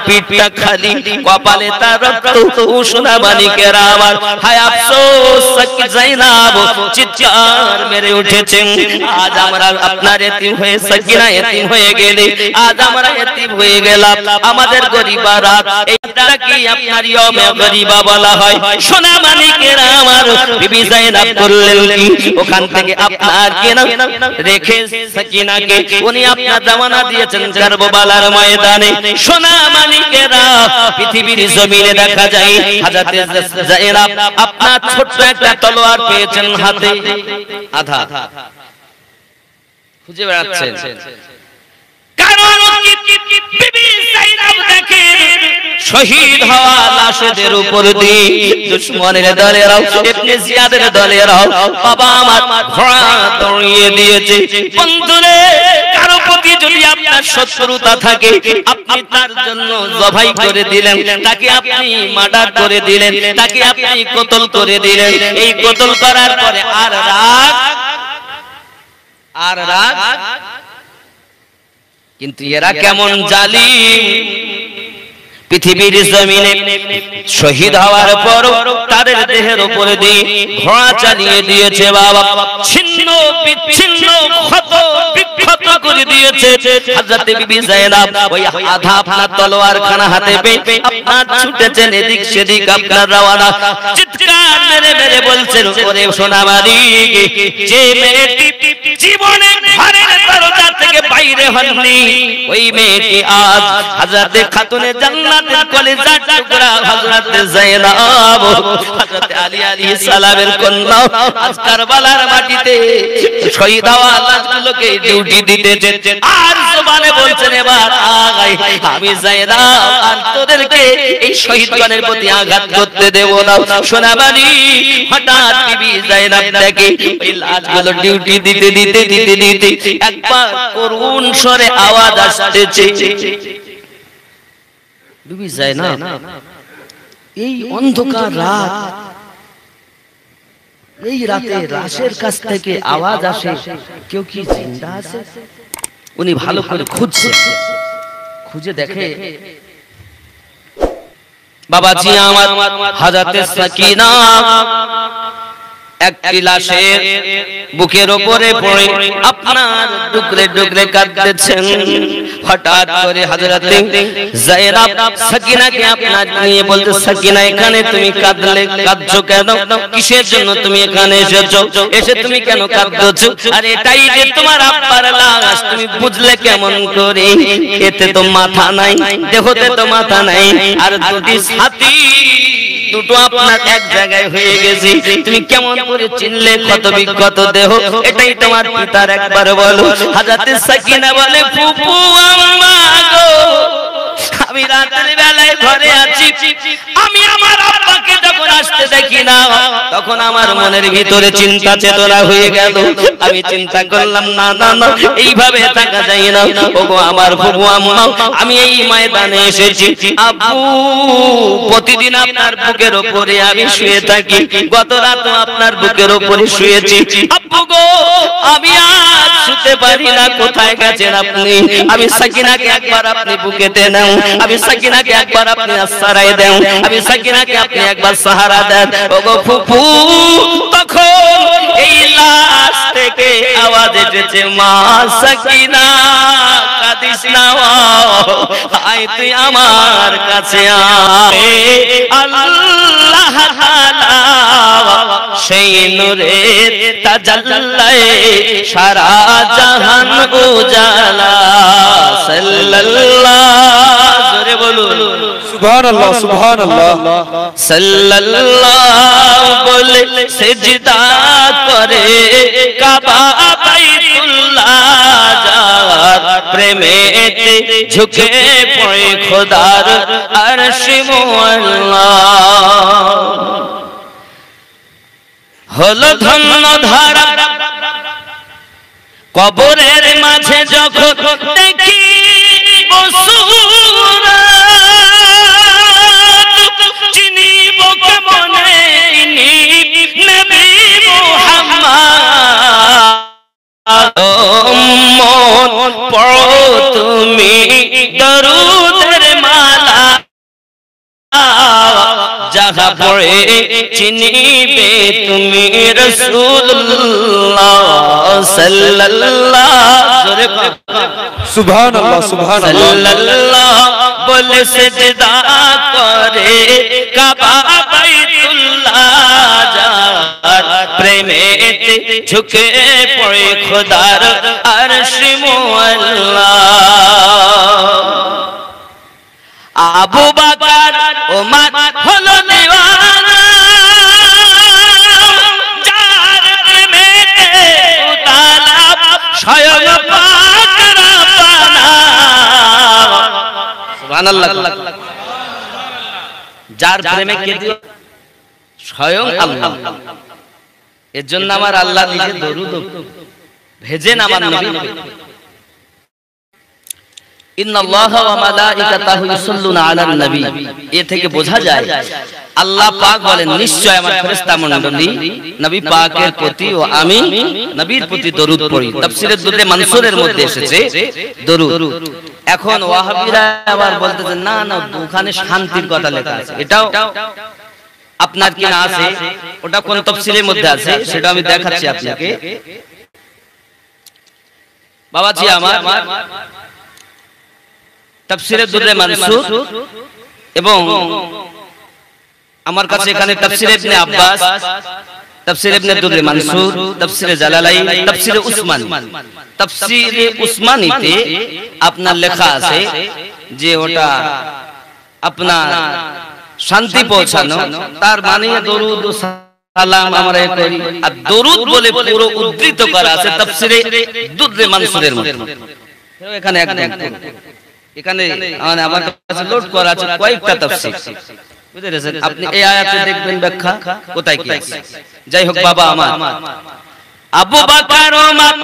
পিঠটা খালি, কপালে তার রক্ত। ও সোনা মানিকেরা আমার, হায় আফসোস যায়েনাব চিৎকার মেরে উঠেছেন। আজ আমরা আপনার এতিম হয়ে সাকিনা এতিম হয়ে গেলে, আজ আমরা এতিম হয়ে গেলাম। আমাদের গরিবা রাত, এইটা কি আপনার ইয়মে গরিবা বলা হয়? সোনা মানিকেরা আমার, বিবি যায়েনাব করলেন কি, ওখান থেকে আপনার কেনা রেখে সাকিনাকে উনি আপনার জামানা দিয়েছেন কারবালার ময়দানে। সোনা মানিকেরা, পৃথিবীর জমিনে দেখা যায় হযরতে যায়েনাব আপনার ছোট্ট একটা তলোয়ার পেয়েছেন হাতে, আধা খুঁজে বেড়াচ্ছেন। কারণ বিবি যায়েনাব দেখে শহীদ হওয়া লাশেদের উপর দিয়ে দুশমনের দলেরাও, ইবনে জিয়াদের দলেরাও বাবা আমার ঘোড়া দৌড়িয়ে দিয়েছে। বন্ধুরে, কারো প্রতি যদি আপনার শত্রুতা থাকে, আপনি তার জন্য জবাই করে দিলেন, তাকে আপনি মার্ডার করে দিলেন, তাকে আপনি কতল করে দিলেন। এই কতল করার পরে আর রাগ, কিন্তু এরা কেমন জালিম, পৃথিবীর জমিনে শহীদ হওয়ার পর তাদের দেহের উপরে দিয়ে ঘোড়া চালিয়ে দিয়েছে বাবা, ছিন্ন বিচ্ছিন্ন ক্ষত বিক্ষত করে দিয়েছে। হযরত বিবি যায়েনাব ওই আধা আপনার তলোয়ার খানা হাতে পেয়ে আপনার ছুটেছেন এদিক সেদিক, আপনার রওনা চিৎকার মেরে মেরে বলছেন, ওরে সোনা মানিক, যে মেয়েটি জীবনে ঘরের দরজা থেকে বাইরে হননি, ওই মেয়েটি আজ হযরত খাতুনে জান্নাতের কলিজার টুকরা হযরত যায়েনাব, হযরত আলী আলাইহিস সালামের কন্যা, আজ কারবালার মাটিতে শহীদ হওয়া লাশগুলোকে ডিউটি দিতেছে। আর জবানে বলছেন, এবার আগাই আমি যায়েনাব আর তোদেরকে এই শহীদগণের প্রতি আঘাত করতে দেব না। সোনা বাড়ি, হঠাৎ বিবি যায়েনাব দেখে ওই লাশগুলো ডিউটি দিতে দিতে দিতে দিতে একবার করুণ স্বরে আওয়াজ আসতেছে। বিবি যায়েনাব, এই অন্ধকার রাত, এই রাতে লাশের কাছ থেকে আওয়াজ আসে, কেউ কি জিন্দা আছে? উনি ভালো করে খুঁজছে, খুঁজে দেখে বাবাজি আমার হযরতে সাকিনা একটি লাশের বুকের উপরে পড়ে আপনার টুকরে টুকরে কাঁদতেছেন। হঠাৎ করে হযরতে যায়েনাব সাকিনাকে আপনার নিয়ে বলতে, সাকিনা এখানে তুমি কাঁদছো কেন? কিসের জন্য তুমি এখানে এসেছো? এসে তুমি কেন কাঁদছো? আরে এটাই যে তোমার আব্বার লাশ, তুমি বুঝলে কেমন করে? এতে তো মাথা নাই, দেহতে তো মাথা নাই, আর দুটি ছাতি দুটো আপনার এক জায়গায় হয়ে গেছে, তুমি কেমন করে চিনলে ক্ষত বিক্ষত দেহ? এটাই তোমার পিতার, একবার বলো। হযরত সাকিনা বলে, ফুপু আম্মা গো, আমি রাতের বেলায় ঘরে আছি, আমি আমার আব্বাকে যখন আসতে দেখি না, তখন আমার মনের ভিতরে চিন্তা চেতনা হয়ে গেল। আমি চিন্তা করলাম, না না না, এইভাবে থাকা যায় না। ওগো আমার ফুপু আম্মা, আমি এই ময়দানে এসেছি, আব্বু প্রতিদিন আপনার বুকের উপরে আমি শুয়ে থাকি, গত রাতও আপনার বুকের উপরে শুয়েছি। আব্বু গো, আমি আজ শুতে পারি না, কোথায় গেছেন আপনি? আমি সাকিনাকে একবার আপনি বুকেতে নাও, আমি সাকিনাকে একবার আপনি আশ্রয় দেন, আমি সাকিনাকে আপনি একবার সাহারা দেন। ওগো ফুপু, তখন এই লাশ থেকে আওয়াজ এসেছে, মা সাকিনা কাঁদিস না, আয় তুই আমার কাছে আয়। আল্লাহ তাআলা সেই নূরের তাজাল্লায়ে সারা জাহান উজালা, সাল্লাল্লাহু জোরে বলুন সুবহানাল্লাহ সুবহানাল্লাহ, সাল্লাল্লাহু বলে সিজদা করে কাবা বাইতুল্লাহ যার, প্রেমেতে ঝুঁকে পড়ে খোদার আরশে মুআল্লা। হলো ধন্য ধারা কবরের মাঝে যখন দেখি চিনিব কেমনে নবী মুহাম্মদ, মন পড়ো তুমি দরুদের মালা, পড়ে চিনিবে তুমি রাসূলুল্লাহ সাল্লাল্লাহু সুবহানাল্লাহ সুবহানাল্লাহ সাল্লাল্লাহ বলে সিজদা করে কাবা বাইতুল্লাহ যার প্রেমেতে ঝুঁকে পড়ে খোদার আরশ মুআল্লা আবু বকর ওমর হলো দিওয়ানা যার প্রেমেতে উতালা স্বয়ং পাক রব্বানা সুবহানাল্লাহ যার প্রেমে কে দিও স্বয়ং আল্লাহ এর জন্য আমার আল্লাহ নিজে দরুদ ভেজেন আমার নবী ইন্নাল্লাহা ওয়া মালাইকাতাহু ইউসাল্লুনা আলান নবী এ থেকে বোঝা যায় আল্লাহ পাক বলেন নিশ্চয় আমার ফেরেশতা মণ্ডলী নবী পাকের প্রতি ও আমি নবীর প্রতি দরুদ পড়ি তাফসীরের দুররে মানসুরের মধ্যে এসেছে দরুদ এখন ওয়াহাবীরা আবার বলতেছেন না না ওখানে শান্তির কথা লেখা আছে এটাও আপনার কি না আছে ওটা কোন তাফসীরের মধ্যে আছে সেটা আমি দেখাচ্ছি আপনাকে বাবাজি আমার তাফসীরে দুররে মানসুর এবং আমার কাছে এখানে তাফসীরে ইবনে আব্বাস তাফসীরে ইবনে দুররে মানসুর তাফসীরে জালালাইন তাফসীরে উসমানীতে আপনার লেখা আছে যে ওটা আপনার শান্তি পৌঁছানো তার মানে দরুদ ও সালাম আমরা করি আর দরুদ বলে পুরো উদ্ধৃত করা আছে তাফসীরে দুররে মানসুরের মধ্যে এখানে এখানে মানে আমার কাছে লোড করা আছে কয়েকটা তাফসীর বুঝেছেন আপনি এই আয়াতে দেখবেন ব্যাখ্যা কোথায় কি আছে যাই হোক বাবা আমার আবু বকর ওমর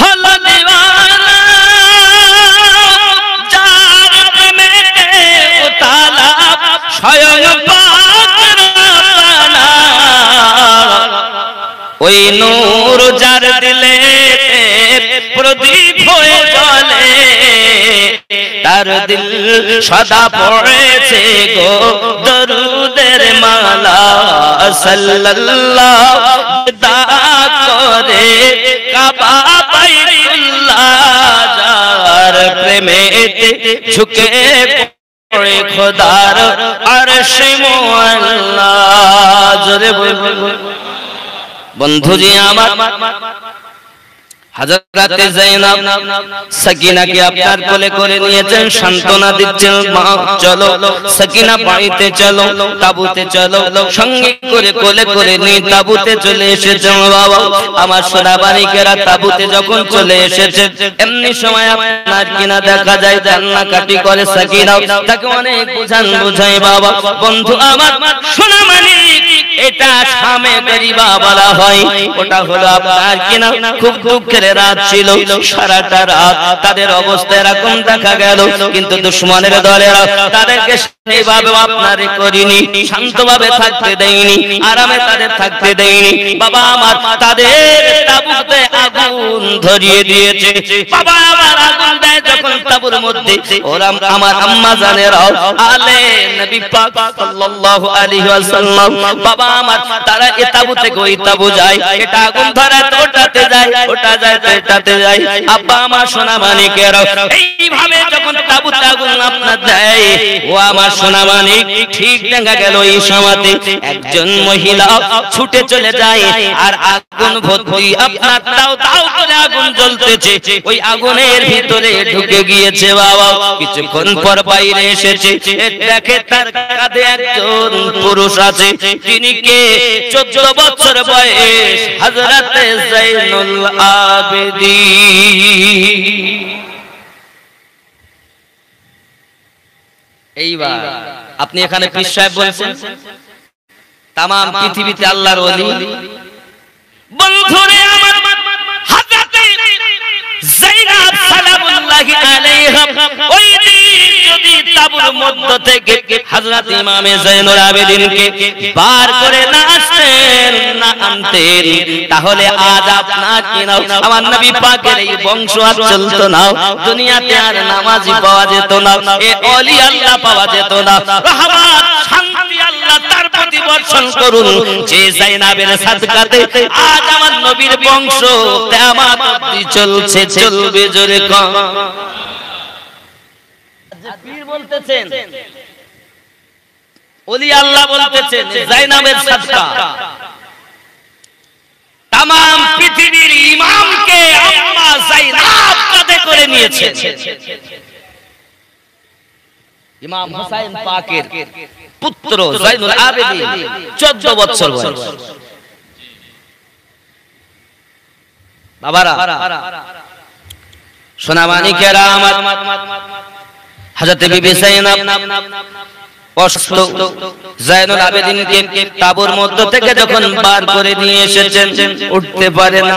হলো দিওয়ানা যার প্রেমেতে উতালা স্বয়ং পাক রব্বানা ওই নূর যার দিলে প্রদীপ হয়ে জ্বলে তার দিল সদা পড়েছে গো দরুদের মালা সাল্লাল্লাহু দা করে কাবা বাইতুল্লাহ যার প্রেমেতে ঝুঁকে পড়ে খোদার আরশ মুআল্লা জোরে বন্ধুজি আমার হযরত যায়েনব সাকিনাকে আপনার কোলে করে নিয়েছেন সান্তনা দিচ্ছেন মা চলো সাকিনা বাড়িতে চলো তাবুতে চলো সঙ্গে করে কোলে করে নিয়ে তাবুতে চলে এসেছেন বাবা আমার সোনাবাড়িকেরা তাবুতে যখন চলে এসেছে এমনি সময় আপনার কিনা দেখা যায় কান্নাকাটি করে সাকিনা তাকে অনেক বুঝায় বাবা বন্ধু আমার সোনামানিক এটা শামে গরিবা বলা হয় ওটা হলো আপনার কিনা খুব দুঃখের রাত ছিল সারাটা রাত তাদের অবস্থা এরকম দেখা গেল কিন্তু দুশমনের দলেরা তাদেরকে সেইভাবে আপনার করিনি শান্তভাবে থাকতে দেয়নি আরামে তাদের থাকতে দেয়নি বাবা আমার তাদের তাবুতে আগুন ধরিয়ে দিয়েছে বাবা আমার আগুন দেয় যখন তাবুর মধ্যে ওরা আমার আম্মা জানেরাও আলে নবী পাক সাল্লাল্লাহু আলাইহি ওয়াসাল্লাম বাবা আমার তারা এই তাবু থেকে ওই তাবু যায় এটা আগুন ধরে ওটাতে যায় ওটা যায় এটাতে যায় আব্বা আমার সোনা মানিকেরা এইভাবে যখন তাবুতে আগুন আপনার দেয় ও আমার সোনা মানিক ঠিক দেখা গেল এই সময়তে একজন মহিলা ছুটে চলে যায় আর আগুন ভর্তি আপনার দাও দাও করে আগুন জ্বলতেছে ওই আগুনের ভিতরে ঢুকে গিয়েছে বাবা কিছুক্ষণ পর বাইরে এসেছে দেখে তার কাঁধে একজন পুরুষ আছে তিনি কে 14 বছর বয়স হযরত যায়নুল আবেদীন এইবার আপনি এখানে পীর সাহেব বলছেন তাম পৃথিবীতে আল্লাহর ওলি বন্ধুরে আমার হযরত যায়নাব সালামুল্লাহি আলাইহা ওই দিন যদি তাবুর মধ্য থেকে হযরত ইমামে যায়নুল আবেদীনকে বার করে না আসতেন না আনতেন তাহলে আজ আপনার কি না আমার নবী পাকের এই বংশ আর চলতো না দুনিয়াতে আর নামাজি পাওয়া যেত না এ ওলি আল্লাহ পাওয়া যেত না রহমত শান্তি আল্লাহ তার প্রতি বরকতি বর্ষণ করুন যে জাইনাবের সাদকাতে আজ আমার নবীর বংশ কিয়ামত অবধি চলছে, চলবে। জোরে কম। পীর বলতেছেন, ওলি আল্লাহ বলতেছেন জাইনাবের সাদকা তাম পৃথিবীর ইমামকে আম্মা জাইনাব কাঁধে করে নিয়েছে। ইমাম হুসাইন পাকের পুত্র জাইনুল আবেদিন 14 বছর বয়স। বাবারা সোনামানি কেরামত হযরত বিবি জাইনাব অসুস্থ জাইনুল আবেদিনকে তাবুর মধ্য থেকে যখন বার করে নিয়ে এসেছেন, উঠতে পারে না,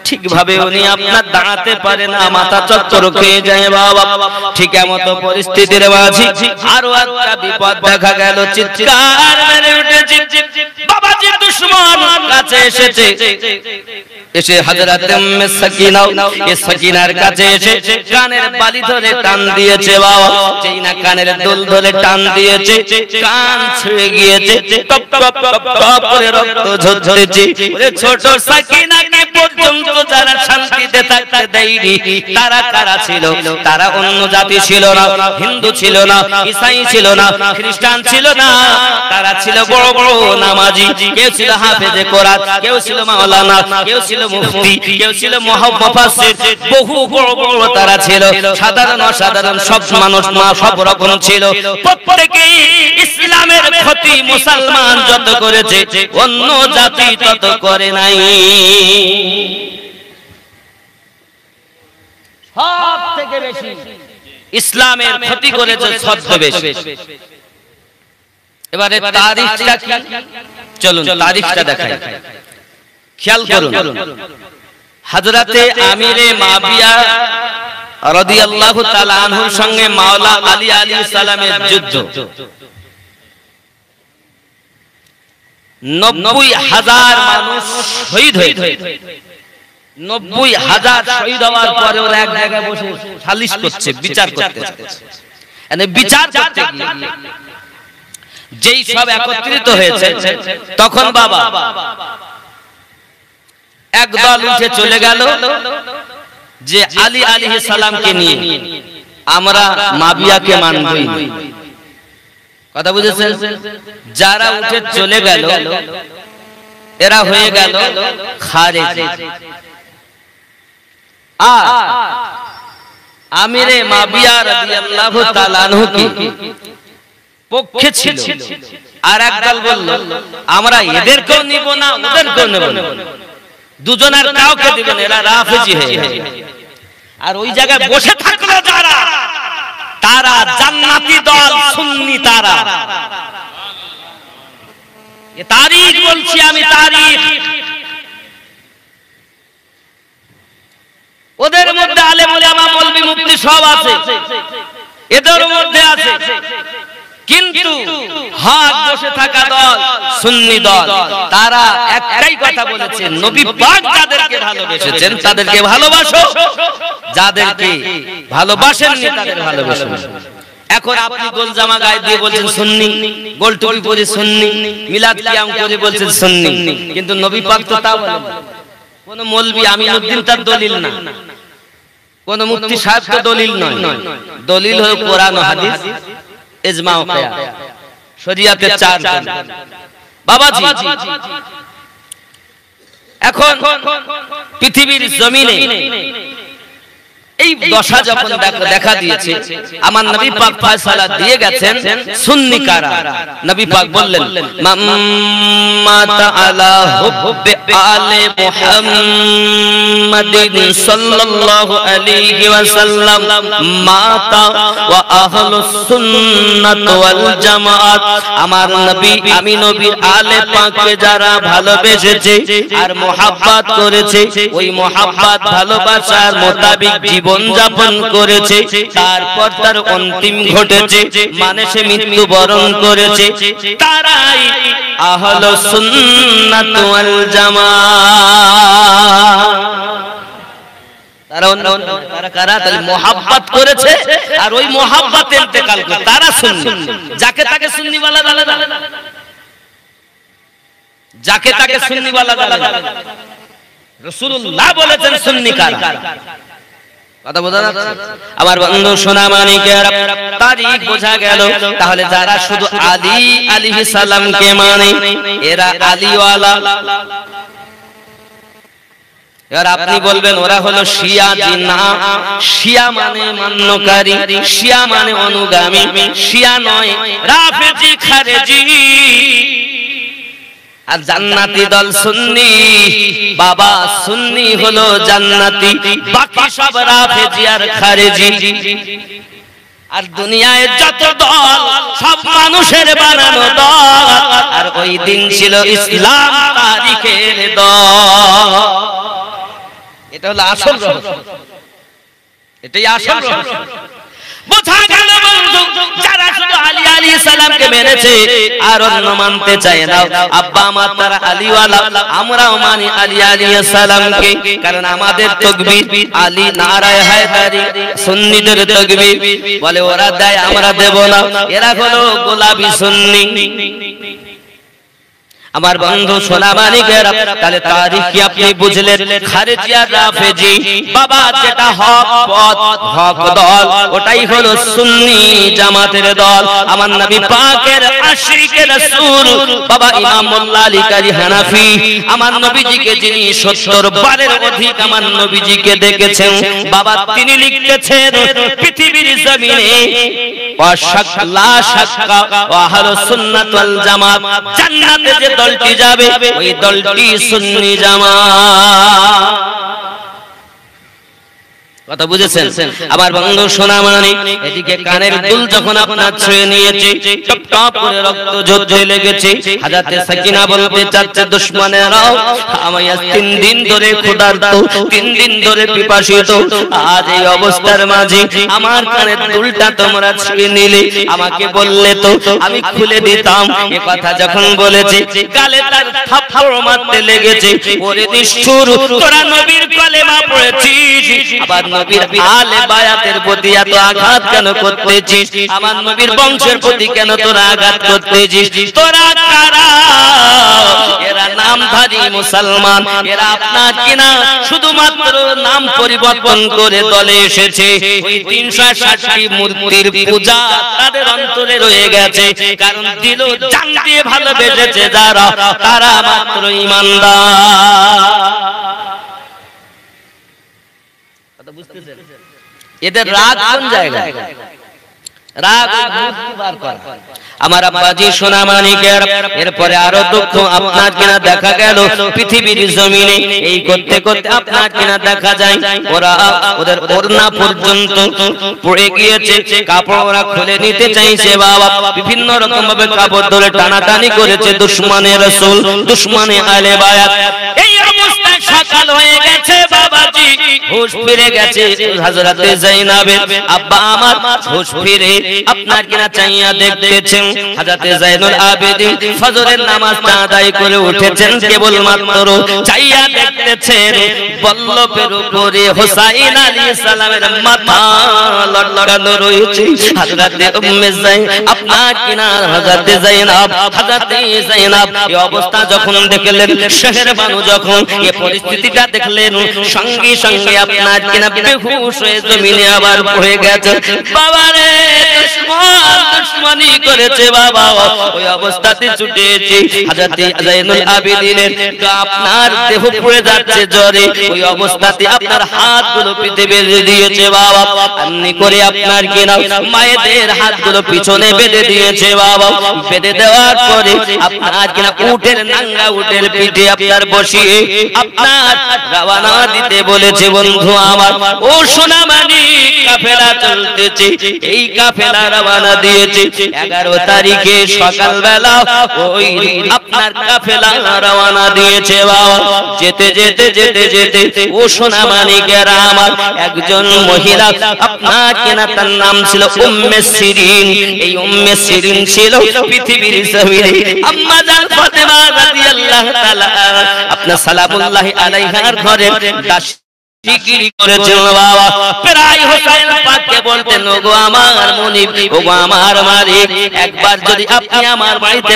ঠিকভাবে উনি আপনার দাঁড়াতে পারে না, মাথা চক্কর খেয়ে যায় বাবা। ঠিক এমত পরিস্থিতির মাঝে আরো একটা বিপদ দেখা গেল। চিৎকার মেরে উঠেছে, বাবাজি দুশমন কাছে এসেছে। এসে হযরত উম্মে সাকিনা এই সাকিনার কাছে এসে কানের বালি ধরে টান দিয়েছে বাবা। যেই না কানের দুল ধরে টান দিয়েছে, কান ছিঁড়ে গিয়েছে, টপ টপ টপ টপ করে রক্ত ঝরছে। ওরে ছোট সাকিনাকে পর্যন্ত যারা শান্তিতে থাকতে দেয়নি তারা কারা ছিল? তারা অন্য জাতি ছিল না, হিন্দু ছিল না, ঈসাই ছিল না, খ্রিস্টান ছিল না, তারা ছিল বড় বড় নামাজি। কেউ ছিল হাফেজে কোরআন, কেউ ছিল মাওলানা, কেউ ছিল মুফতি, কেউ ছিল মুহাদ্দিস, বহু বড় বড় তারা ছিল। সাধারণ অসাধারণ সব মানুষ সব রকম ছিল। প্রত্যেকেই ইসলামের ক্ষতি মুসলমান যত করেছে অন্য জাতি তত করে নাই। সব থেকে বেশি ইসলামের ক্ষতি করেছে ছদ্মবেশ। এবারে তারিখটা কি? চলুন তারিখটা দেখাই, খেয়াল করুন। হযরতে আমিরে মাবিয়া রাদিয়াল্লাহু তাআলা আনহুর সঙ্গে মাওলা আলী আলাইহিস সালামের যুদ্ধ। 90,000 মানুষ শহীদ হয়েছে। 90,000 শহীদ হওয়ার পরে ওরা এক জায়গায় বসে সালিশ করছে, বিচার করতেছে। মানে বিচার করতে গিয়ে যেই সব একত্রিত হয়েছে তখন বাবা একদল উঠে চলে গেল যে আলী আলাইহিস সালামকে নিয়ে আমরা মাবিয়াকে মানবই। কথা বুঝেছেন? যারা উঠে চলে গেল এরা হয়ে গেল খারেজ। আর আমিরে মাবিয়া রাদিয়াল্লাহু তাআলা আনহু কি পক্ষে ছিল। আর একদল বলল আমরা এদেরকেও নিব না, ওদেরকেও নেব না, দুজনের কাউকে দিবেন, এরা রাফেজি হয়ে গেছে। আর ওই জায়গায় বসে থাকলো যারা, তারা জান্নাতি দল সুন্নি। তারা এ তারিখ বলছি আমি, তারিখ। ওদের মধ্যে আলেম ওলামা মৌলভী মুফতি সব আছে, এদের মধ্যে আছে, কিন্তু হক বসে থাকা দল সুন্নি দল। তারা একটাই কথা বলেছে, নবী পাক যাদেরকে ভালোবেসেছেন তাদেরকে ভালোবাসো, যাদেরকে ভালোবাসেননি তাদের ভালোবাসো। এখন আপনি গোল জামা গায়ে দিয়ে বলছেন সুন্নি, গোল টুপি পরে সুন্নি, মিলাদ কিয়াম করে বলছেন সুন্নি, কিন্তু নবী পাক তো তা বলেন। কোন মৌলভী আমিনউদ্দিন তার দলিল না, কোন মুফতি সাহেব তো দলিল নয়। দলিল হলো কোরআন ও হাদিস, ইজমা ও কিয়াস, শরীয়তে 4 দলিল। বাবাজি এখন পৃথিবীর জমিনে এই দশা যখন দেখা দিয়েছে, আমার নবী পাক ফয়সালা দিয়ে গেছেন সুন্নি কারা। নবী পাক বললেন মাতা আলা হুব্বে আলে মুহাম্মাদিন সাল্লাল্লাহু আলাইহি ওয়াসাল্লাম মাতা ওয়া আহলুস সুন্নাত ওয়াল জামাত। আমার নবী, আমি নবীর আলে পাককে যারা ভালোবেসেছে আর মুহাব্বত করেছে, ওই মুহাব্বত ভালোবাসার মোতাবেক জীবন যাপন করেছে, তারপর তার অন্তিম ঘটেছে, মানে সে মৃত্যুবরণ করেছে, তারাই আহলুস সুন্নাত ওয়াল জামাত। তারা কারা? তাহলে মুহাব্বত করেছে আর ওই মুহাব্বতে ইন্তেকাল করে, তারা সুন্নি। যাকে তাকে সুন্নি বলা যাবে না। যাকে তাকে সুন্নি বলা যাবে না। রাসূলুল্লাহ বলেছেন সুন্নি কারা, কথা বোঝা যাচ্ছে? আমার বন্ধু সোনা মানিকের তারিখ বোঝা গেল। তাহলে যারা শুধু আলী আলাইহিস সালামকে মানে এরা আলীওয়ালা। এবার আপনি বলবেন ওরা হলো শিয়া। জি না, শিয়া মানে মান্যকারী, শিয়া মানে অনুগামী, শিয়া নয় রাফেজি খারেজি। আর জান্নাতি দল সুন্নি, বাবা সুন্নি হলো জান্নাতি, বাকি সব রাফেজি আর খারেজি। আর দুনিয়ায় যত দল সব মানুষের বানানো দল, আর ওই দিন ছিল ইসলাম তারিখের দল। এটা হলো আসল রহস্য, এটাই আসল রহস্য। বোঝা গেল বন্ধু, যারা শুধু আলী আলাইহিস সালামকে মেনেছে আর অন্য মানতে চায় না, আব্বা আমার তারা আলীওয়ালা, আমরাও মানি আলী আলাইহিস সালামকে। কারণ আমাদের তাকবীর আলী নারায়ে হায়দারি, সুন্নিদের তাকবীর বলে ওরা দেয় আমরা দেব না, এরা হলো গোলাপি সুন্নি। আমার বন্ধু সোনা মানিকেরা, তাহলে তারিখ কি আপনি বুঝলেন? খারেজি আর রাফেজি, বাবা যেটা হক পথ হক দল ওটাই হলো সুন্নি জামাতের দল। আমার নবী পাকের আশিকে রাসূল বাবা ইমাম মোল্লা আলী কারি হানাফি, আমার নবীজিকে যিনি 70 বারের অধিক আমার নবীজিকে দেখেছেন, বাবা তিনি লিখতেছেন পৃথিবীর জমিনে ওয়াশাক্লা শাক্কা ওয়া আহলুস সুন্নাত ওয়াল জামাত, জান্নাতে যে দলটি যাবে ওই দলটি সুন্নি জামাত। কথা বুঝেছেন? আমার বন্ধু সোনা মানি, এদিকে কানের দুল যখন আপনার ছুঁয়ে নিয়েছে, টপ টপ করে রক্ত ঝরতে লেগেছে। হযরতে সাকিনা বলতে চাচ্ছে দুশমনেরাও আমি আজ 3 দিন ধরে ক্ষুধার্ত, 3 দিন ধরে পিপাসিত, আজ এই অবস্থার মাঝে আমার কানের দুলটা তোমরা ছুঁয়ে নিলে, আমাকে বললে তো আমি খুলে দিতাম। এ কথা যখন বলেছে গালে তার থাপ্পড় মারতে লেগেছে। ওরে নিষ্ঠুর, তোরা নবীর কলেমা পড়েছিস, আবার নবীর আলে বায়াতের প্রতি এত আঘাত কেন করতেছিস? আমার নবীর বংশের প্রতি কেন তোরা আঘাত করতেছিস? তোরা কারা? এরা নামধারী মুসলমান, এরা আপনার কিনা শুধুমাত্র নাম পরিবর্তন করে দলে এসেছে। ওই 360টি মূর্তির পূজা তাদের অন্তরে রয়ে গেছে, কারণ দিল জান দিয়ে ভালোবেসেছে যারা, তারা মাত্র ঈমানদার। এদের রাগ কোন জায়গায়? রাগ মূর্তি বার করা। আমার আব্বাজি সোনা মানিকের, এরপরে আরো দুঃখ আপনার কিনা দেখা গেল পৃথিবীর জমিনে এই করতে করতে আপনার কিনা দেখা যায় ওরা ওদের ওড়না পর্যন্ত পড়ে গিয়েছে, কাপড় ওরা খুলে নিতে চাইছে। বাবা বিভিন্ন রকম ভাবে কাপড় ধরে টানাটানি করেছে দুশমনে রাসূল, দুশমনে আলে বায়াত। এই অবস্থায় সকাল হয়ে গেছে, বাবাজি হুঁশ ফিরে গেছে। হযরতে যায়েনাবের আব্বা আমার হুঁশ ফিরে আপনার কিনা চাইয়া দেখতেছেন হযরতে যায়নুল আবেদিন ফজরের নামাজটা আদায় করে উঠেছেন, কেবল মাত্র চাইয়া দেখতেছেন বল্লভের উপরে হোসাইন আলাইহিস সালামের মাথা লটকানো রয়েছে। হযরতে উম্মে যায়েন আপনার কিনা হযরতে যায়েনাব এই অবস্থা যখন দেখলেন, শহর বানু যখন এই পরিস্থিতিটা দেখলেন, সঙ্গে সঙ্গে আপনার কিনা বেহুশ হয়ে জমিনে আবার পড়ে গেছে। বাবারে দুশমনি করেছে বাবা। ওই অবস্থাতে ছুটেছি হযরতে যায়নুল আবেদিনের আপনার দেহ পড়ে যাচ্ছে জ্বরে। ওই অবস্থাতে আপনার হাতগুলো পিঠে বেঁধে দিয়েছে বাবা, এমনি করে আপনার কিনা মায়েদের হাতগুলো পিছনে বেঁধে দিয়েছে বাবা। বেঁধে দেওয়ার পরে আপনার কিনা উটের নাঙ্গা উটের পিঠে আপনার বসিয়ে আপনার রওনা দিতে বলেছে। বন্ধু আমার ও সোনা মানিক, কাফেলা চলতেছে, এই কাফেলা রওনা দিয়েছে 11 তারিখে সকালবেলা। ওই আপনার কাফেলা রওনা দিয়েছে বাবা। যেতে যেতে যেতে যেতে ও সোনা মানিকেরা আমার, একজন মহিলা আপনার কিনা তার নাম ছিল উম্মে সিরিন। এই উম্মে সিরিন ছিল পৃথিবীর জমিনে আম্মা জান ফাতেমা রাদিয়াল্লাহু তাআলা আপনার সালামুল্লাহি আলাইহার ঘরে দাসগিরি করেছেন বাবা। প্রায় হোসেন পাককে বলতেন, ওগো আমার মুনিব, ওগো আমার মালিক, একবার যদি আপনি আমার বাড়িতে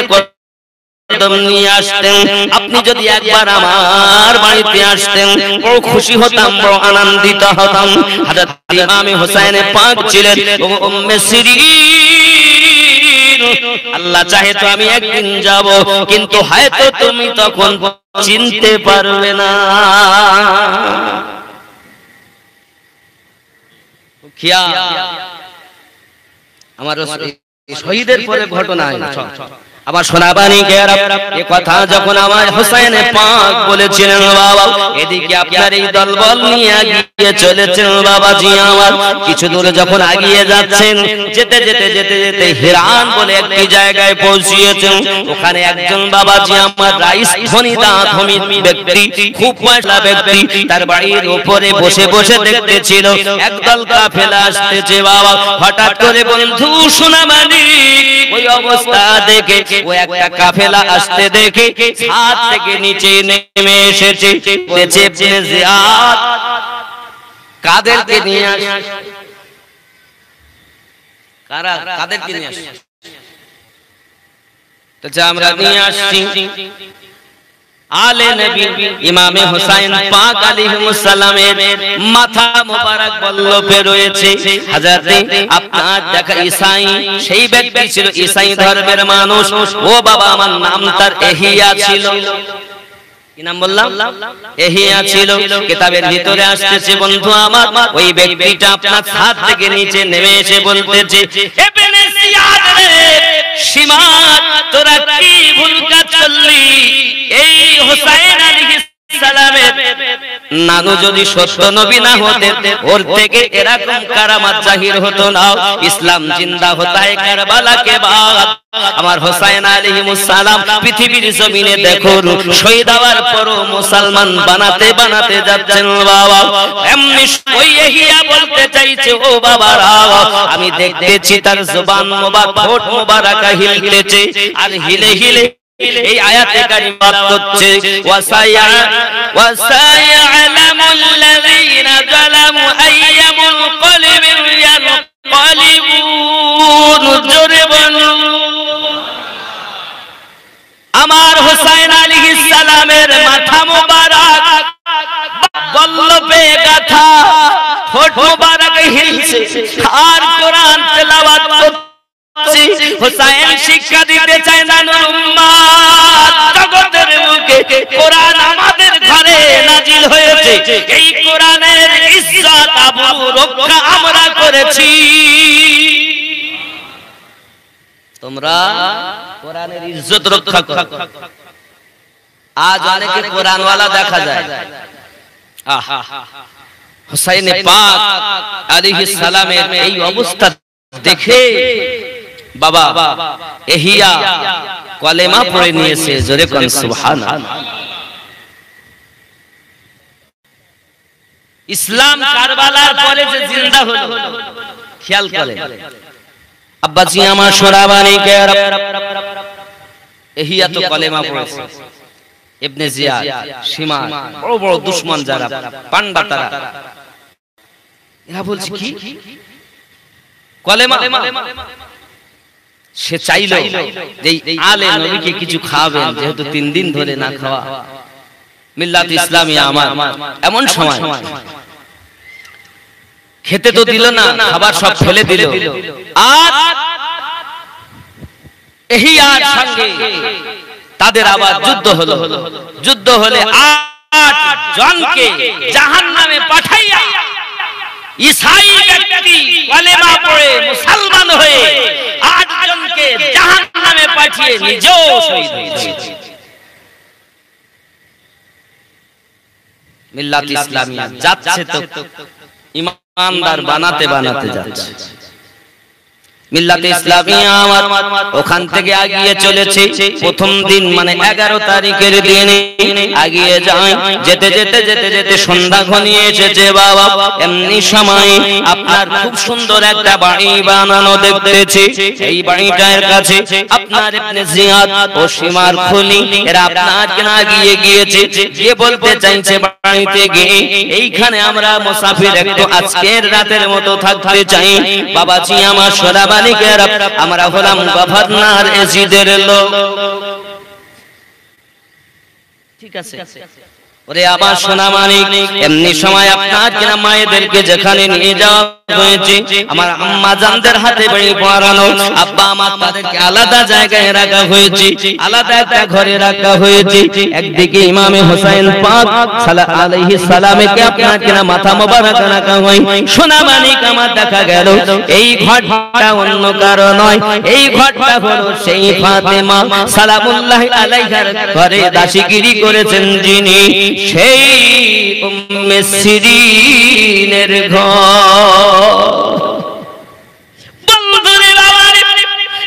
নিয়ে আসতেন, আপনি যদি একবার আমার বাড়িতে আসতেন বড় খুশি হতাম, বড় আনন্দিত হতাম। হযরত ইমাম হোসেন পাক ছিলেন উম্মে সিরিন। আল্লাহ চাহে তো আমি একদিন যাব, কিন্তু হয়তো তুমি তখন চিনতে পারবে না। আমার শহীদের পরে ঘটনা আবার শোনাবানি এ কথা যখন আমার হোসেন পাক বলেছিলেন, বাবা এদিকে আপনার এই দলবল নিয়ে এগিয়ে চলেছেন বাবাজি আমার। কিছু দূরে যখন এগিয়ে যাচ্ছেন, যেতে যেতে যেতে যেতে হিরান বলে একটি জায়গায় পৌঁছিয়েছেন। ওখানে একজন বাবাজি আমার রাইস ধনী ব্যক্তি, খুব পয়সা ব্যক্তি, তার বাড়ির উপরে বসে বসে দেখতেছিল একদল কাফেলা আসতেছে। বাবা হঠাৎ করে বন্ধু শোনাবানি ওই অবস্থা দেখে ও একটা কাফেলা আসতে দেখে ছাদ থেকে নিচে নেমে এসেছে। জিয়াদ কাদেরকে নিয়ে আসে, কাদেরকে নিয়ে আসে? তো আমরা নিয়ে আসছি আলে নবী ইমামে হোসেন পাক আলাইহিস সালামের মাথা মোবারক বল্লভে রয়েছে। হযরতে আপনার দেখা ঈসাই, সেই ব্যক্তি ছিল ঈসাই ধর্মের মানুষ। ও বাবা আমার নাম তার এহিয়া ছিল। কি নাম বললাম? এহিয়া ছিল। কিতাবের ভিতরে আসছে বন্ধু আমার, ওই ব্যক্তিটা আপনার ছাদ থেকে নিচে নেমে এসে বলতেছে, ইবনে জিয়াদ রে শিমাত তোরা কি ভুল কাজ করলি? এই হোসেন আলাইহিস সালামের নানু যদি সত্য নবী না হতেন, ওর থেকে এরকম কারামাত জাহির হতো না, ইসলাম জিন্দা হতা है কারবালা के बाद। আমার হোসেন আলাইহিস সালাম পৃথিবীর জমিনে দেখুন শহীদ হওয়ার পরও মুসলমান বানাতে বানাতে যাচ্ছেন। বাবা এমনি ওই এহিয়া বলতে চাইছে, ও বাবারা আমি দেখতেছি তার জবান মোবারক, ঠোঁট মোবারক হিলতেছে, আর হিলে হিলে এই আয়াতে কারিমা হচ্ছে ওয়াসায়ালামুল লাযিনা যালামু আইয়ামুল কলবিন ইয়ানকালিবুন। জোরে বলুন। আমার হোসেন আলাইহিস সালামের মাথা মোবারক বল্লভে গাথা, ঠোঁট মোবারক হিলছে, আর কোরআন তেলাওয়াত হোসেন শিক্ষা দিতে চায় না উম্মাত জগতের মুখে কোরআন আমাদের ঘরে নাজিল হয়েছে। এই কোরআনের ইজ্জত আবরু রক্ষা আমরা করেছি। তোমরা কোরআনের ইজ্জত রক্ষা করো। আজ অনেকে কোরআনওয়ালা দেখা যায়। হোসেন পাক আলাইহিস সালামের এই অবস্থা দেখে বাবা এহিয়া কলেমা পড়ে নিয়েছে। জোরে কোন সুবহানাল্লাহ। ইসলাম কারবালার পরে যে জিন্দা হলো, খেয়াল করেন আব্বাজি আমার সোনাবানি কে এহিয়া তো কলেমা পড়েছে। ইবনে জিয়াদ, শিমার বড় বড় দুশমন যারা পান্ডা, তারা এরা বলছে কি কলেমা। সে চাইলো যে আলে নবীকে কিছু খাওয়াবেন, যেহেতু 3 দিন ধরে না খাওয়া। মিল্লাত ইসলামিয়া আমার এমন সময় খেতে তো দিল না, খাবার সব ফেলে দিল। আর এহিয়ার সঙ্গে তাদের আবার যুদ্ধ হলো। যুদ্ধ হলে 8 জনকে জাহান্নামে পাঠাইয়া ঈসাই ব্যক্তি কলেমা পড়ে মুসলমান হয়ে 8 জনকে জাহান্নামে পাঠিয়ে নিজেও শহীদ হয়েছে। মিল্লাত ইসলামিয়া যাচ্ছে তো ইমানদার বানাতে বানাতে যাচ্ছে। মিল্লাতে ইসলামিয়া আমার ওখান থেকে এগিয়ে চলেছে। প্রথম দিন মানে 11 তারিখের দিনে এগিয়ে যায়। যেতে যেতে যেতে যেতে সন্ধ্যা ঘনিয়ে এসেছে। বাবা এমনি সময় আপনার খুব সুন্দর একটা বাড়ি বানানো দেখতেছি। এই বাড়িটার কাছে আপনার ইবনে জিয়াদ ও শিমার খুলি এরা আপনার কেনা গিয়েছে। গিয়ে বলতে চাইছে বাড়িতে গিয়ে, এইখানে আমরা মুসাফির একটু আজকের রাতের মতো থাকতে চাই। বাবাজি আমার সোনাবানি, আমরা হলাম গভর্নর এজিদের লোক। ঠিক আছে ওরে আমার সোনা মানিক এমনি সময় আপনার কিনা মায়েদেরকে যেখানে নিয়ে যাওয়া হয়েছে আমার আম্মা জানদের হাতে বাড়ি পড়ানো আব্বা আমার তাদেরকে আলাদা জায়গায় রাখা হয়েছে আলাদা একটা ঘরে রাখা হয়েছে একদিকে ইমামে হোসেন পাক আলাইহিস সালামকে আপনার কিনা মাথা মোবারক রাখা হয় সোনা মানিক আমার দেখা গেল এই ঘরটা অন্য কারো নয় এই ঘরটা হলো সেই ফাতেমা সালামুল্লাহি আলাইহার ঘরে দাসীগিরি করেছেন যিনি সেই উম্মে সিরিনের ঘর বন্ধুরে বাবারে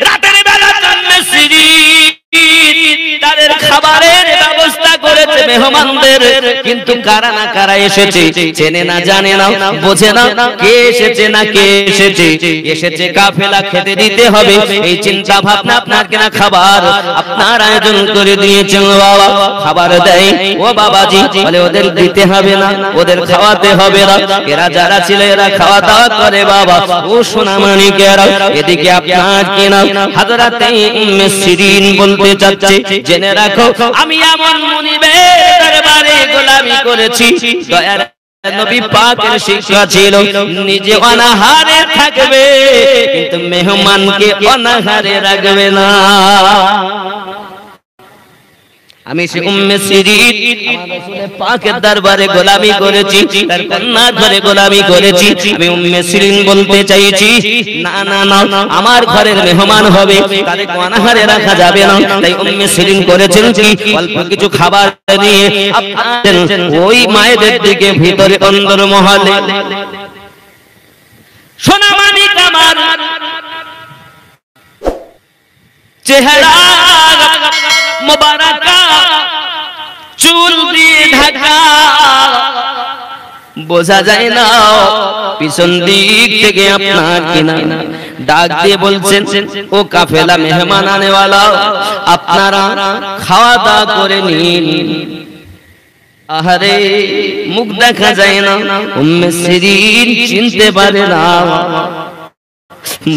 রাতের বেলা উম্মে সিরিন তাদের খাবারের ব্যবস্থা করেছে মেহমানদের কিন্তু কারা না কারা এসেছে চেনে না জানে না বোঝে না কে এসেছে না কে এসেছে এসেছে কাফেলা খেতে দিতে হবে এই চিন্তা ভাবনা আপনার কিনা খাবার আপনার আয়োজন করে দিয়েছেন বাবা খাবার দেয় ও বাবাজি বলে ওদের দিতে হবে না ওদের খাওয়াতে হবে না এরা যারা ছিল এরা খাওয়া দাওয়া করে বাবা ও সোনা মানিকেরা এদিকে আপনার কিনা হযরতে উম্মে সিরিন বলতে চাচ্ছে জেনে রাখো আমি এমন মুনিবের দরবারে গোলামি করেছি দয়ার নবী পাকের শিক্ষা ছিল নিজে অনাহারে থাকবে কিন্তু মেহমানকে অনাহারে রাখবে না আমি সে উম্মে সিরিন আমার রাসূলের পাকের দরবারে গোলামি করেছি তার কন্যা ঘরে গোলামি করেছি আমি উম্মে সিরিন বলতে চাইছি না না না আমার ঘরের মেহমান হবে তাদের অনাহারে রাখা যাবে না তাই উম্মে সিরিন করেছেন কি অল্প কিছু খাবার নিয়ে আপনাদের ওই মায়েদের দিকে ভিতরে অন্দর মহলে সোনা মানিক আমার চেহারা মোবারকা চুল দিয়ে ঢাকা বোঝা যায় না পিছন দিক থেকে আপনার কিনা ডাক দিয়ে বলছেন ও কাফেলা মেহমান আনেওয়ালা আপনারা খাওয়া দাওয়া করে নিন আহারে মুখ দেখা যায় না উম্মে সিরিন চিনতে পারে না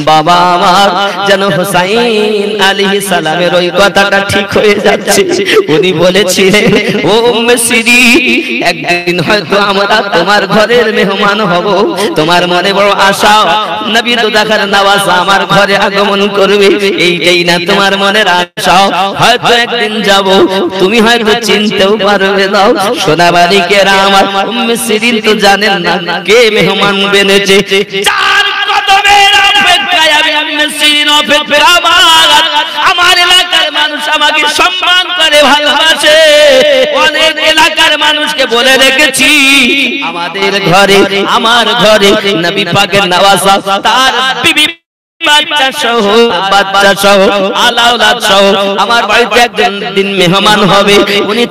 বাবা আমার যেন হোসাইন আলাইহিস সালামের ওই কথাটা ঠিক হয়ে যাচ্ছে উনি বলেছিলেন ও উম্মে সিরিন একদিন হয়তো আমরা তোমার ঘরের মেহমান হব তোমার মনে বড় আশা নবী তো দেখার নওয়াজ আমার ঘরে আগমন করবে এইটাই না তোমার মনের আশা হয়তো একদিন যাব তুমি হয়তো চিনতেও পারবে না সোনা মানিকেরা আমার উম্মে সিরিন তো জানেন না কে মেহমান বেনেছে চার কদমের অপেক্ষায় আমি উম্মে সিরিন অপেক্ষা আমার এলাকার মানুষ আমাকে সম্মান করে ভালোবাসে অনেক এলাকার মানুষকে বলে রেখেছি আমাদের ঘরে আমার ঘরে নবী পাকের নওয়াজ তার বিবি বাচ্চা সহ আলাউলাদ সহ আমার বাড়িতে একদিন মেহমান হবে উনি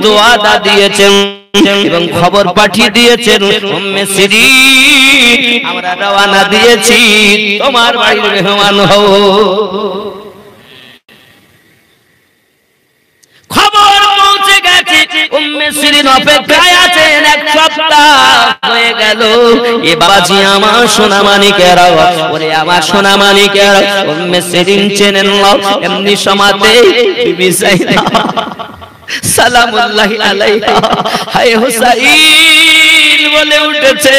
তো ওয়াদা দিয়েছেন এবং খবর পাঠিয়ে দিয়েছেন উম্মে সিরিন আমরা রওনা দিয়েছি তোমার বাড়ির মেহমান হও খবর পৌঁছে গেছে উম্মে সিরিন অপেক্ষায় আছেন এক সপ্তাহ হয়ে গেল এ বাবাজি আমার সোনা মানিকেরা ওরে আমার সোনা মানিকেরা উম্মে সিরিন চেনেন না এমনি সমাতে বিবি সাইদা সালামুল্লাহি আলাইহা হায় হুসাইন বলে উঠেছে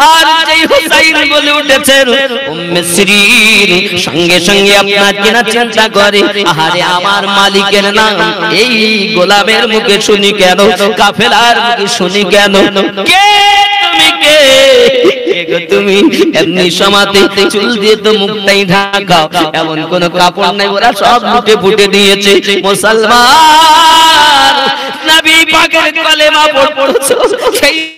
আর যেই হুসাইন বলে উঠেছেন উম্মে সিরিন সঙ্গে সঙ্গে আপনার কিনা চিন্তা করে আহারে আমার মালিকের নাম এই গোলামের মুখে শুনি কেন কাফেলার মুখে শুনি কেন কে তুমি কে তুমি এমনি সমাতে চুল দিয়ে তো মুখটাই ঢাকা এমন কোন কাপড় নাই ওরা সব মুখে ফুটে দিয়েছে মুসলমান নবী পাকের কলেমা পড়ছো সেই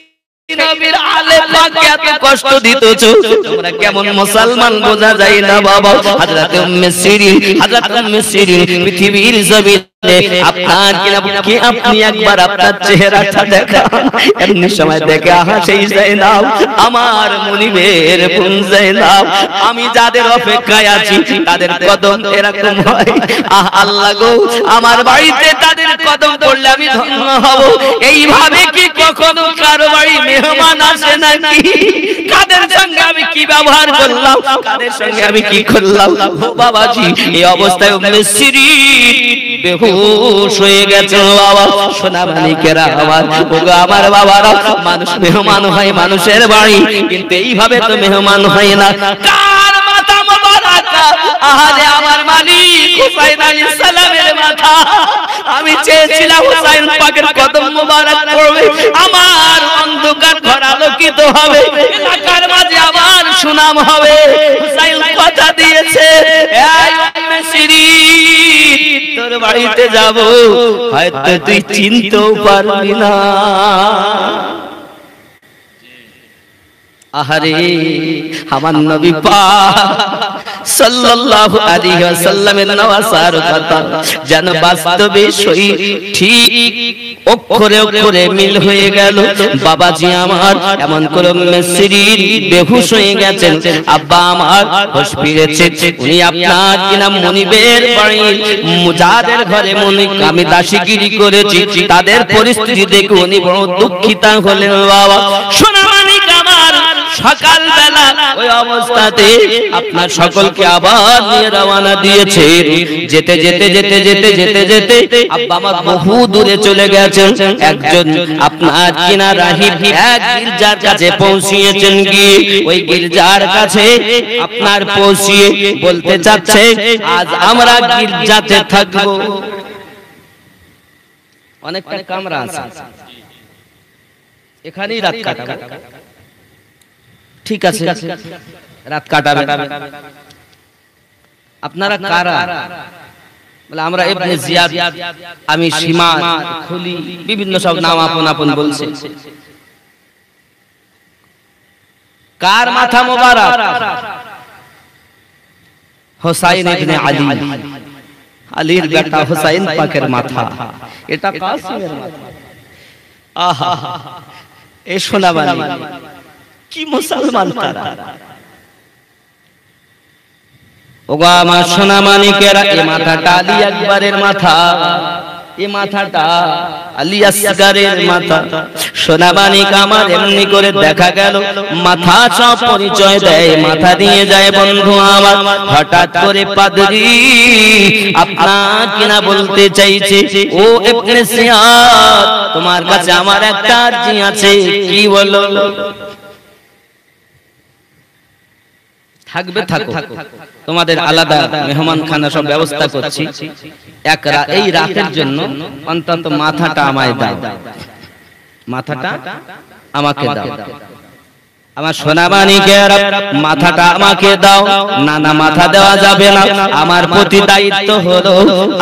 নবীর আলে পাককে এত কষ্ট দিতেছো তোমরা কেমন মুসলমান বোঝা যায় না বাবা হযরত উম্মে সিরিন পৃথিবীর জমিনে আপনার কি আপনি একবার আপনার চেহারাটা দেখা এমনি সময় দেখে আহা সেই জাইনাব আমার মুনিবের বোন জাইনাব আমি যাদের অপেক্ষায় আছি তাদের কদম এরকম হয় আল্লাহ গো আমার বাড়িতে তাদের কদম পড়লে আমি ধন্য হব এইভাবে কি কখনো কারো বাড়ি মেহমান আসে নাকি কাদের সঙ্গে আমি কি ব্যবহার করলাম কাদের সঙ্গে আমি কি করলাম ও বাবাজি এই অবস্থায় উম্মে সিরিন বেহুশ হয়ে গেছে বাবা। সোনা মানিকেরা আমার, ওগো আমার বাবারা, মানুষ মেহমান হয় মানুষের বাড়ি, কিন্তু এইভাবে তো মেহমান হয় না। কার মাথা মোবারক? আরে আমার মালিক হুসাইন আলাইহিস সালামের মাথা। আমি চেয়েছিলাম হুসাইন পাকের কদম মোবারক পড়বে, আমার অন্ধকার ঘর আলোকিত হবে, এলাকার মাঝে আমার সুনাম হবে। হুসাইন কথা দিয়েছে, এই উম্মে সিরিন, তোর বাড়িতে যাব, হয়তো তুই চিনতেও পারবি না। আহারে আমার নবী পাক সাল্লাল্লাহু আলাইহি ওয়াসাল্লামের নওয়াসার কথা যেন বাস্তবে সই ঠিক অক্ষরে অক্ষরে মিল হয়ে গেল। বাবাজি আমার এমন করে উম্মে সিরিন বেহুশ হয়ে গেছেন, আব্বা আমার হোশ ফিরেছে। উনি আপনার কি নাম মনিবের বাড়ি মুজাদের ঘরে আমি দাসীগিরি করেছি, তাদের পরিস্থিতি দেখে উনি বড় দুঃখিতা হলেন। বাবা সোনা মানিক আমার সকাল বেলা ওই অবস্থাতে আপনার সকলকে আবার নিয়ে রওনা দিয়েছে। যেতে যেতে যেতে যেতে যেতে যেতে আব্বা আমার বহু দূরে চলে গেছেন। একজন আপনার কিনা রাহিব এক গির্জার কাছে পৌঁছিয়েছেন, গিয়ে ওই গির্জার কাছে আপনার পৌঁছিয়ে বলতে চাচ্ছে, আজ আমরা গির্জাতে থাকবো। অনেকটা কামরা আছে, এখানেই রাত কাটাবো। ঠিক আছে, রাত কাটাবে। আপনারা কারা? বলে আমরা ইবনে জিয়াদ, আমি সীমা খুলি, বিভিন্ন সব নাম আপন আপন বলছে। কার মাথা মোবারক? হুসাইন ইবনে আলী, আলীর বেটা হুসাইন পাকের মাথা। এটা কাসিমের মাথা। আহা, এ সোনা বানি কি মুসলমান তারা। ওগো আমার সোনা মানিকেরা, এই মাথাটা আলী আকবরের মাথা, এই মাথাটা আলী আসগারের মাথা। সোনা মানিক আমার এমনি করে দেখা গেল মাথা সব পরিচয় দেয়, মাথা দিয়ে যায় বন্ধু আমার। হঠাৎ করে পাদ্রী আপনার কিনা বলতে চাইছে, ও ইবনে জিয়াদ, তোমার কাছে আমার একটা আরজি আছে। কি বলো? থাকবে থাকো, তোমাদের আলাদা মেহমান খানা সব ব্যবস্থা করছি। এই রাতের জন্য অন্তত মাথাটা আমায় দাও, মাথাটা আমাকে দাও। আমার সোনা মানিকের মাথাটা আমাকে দাও। না না, মাথা দেওয়া যাবে না। আমার প্রতি দায়িত্ব হলো,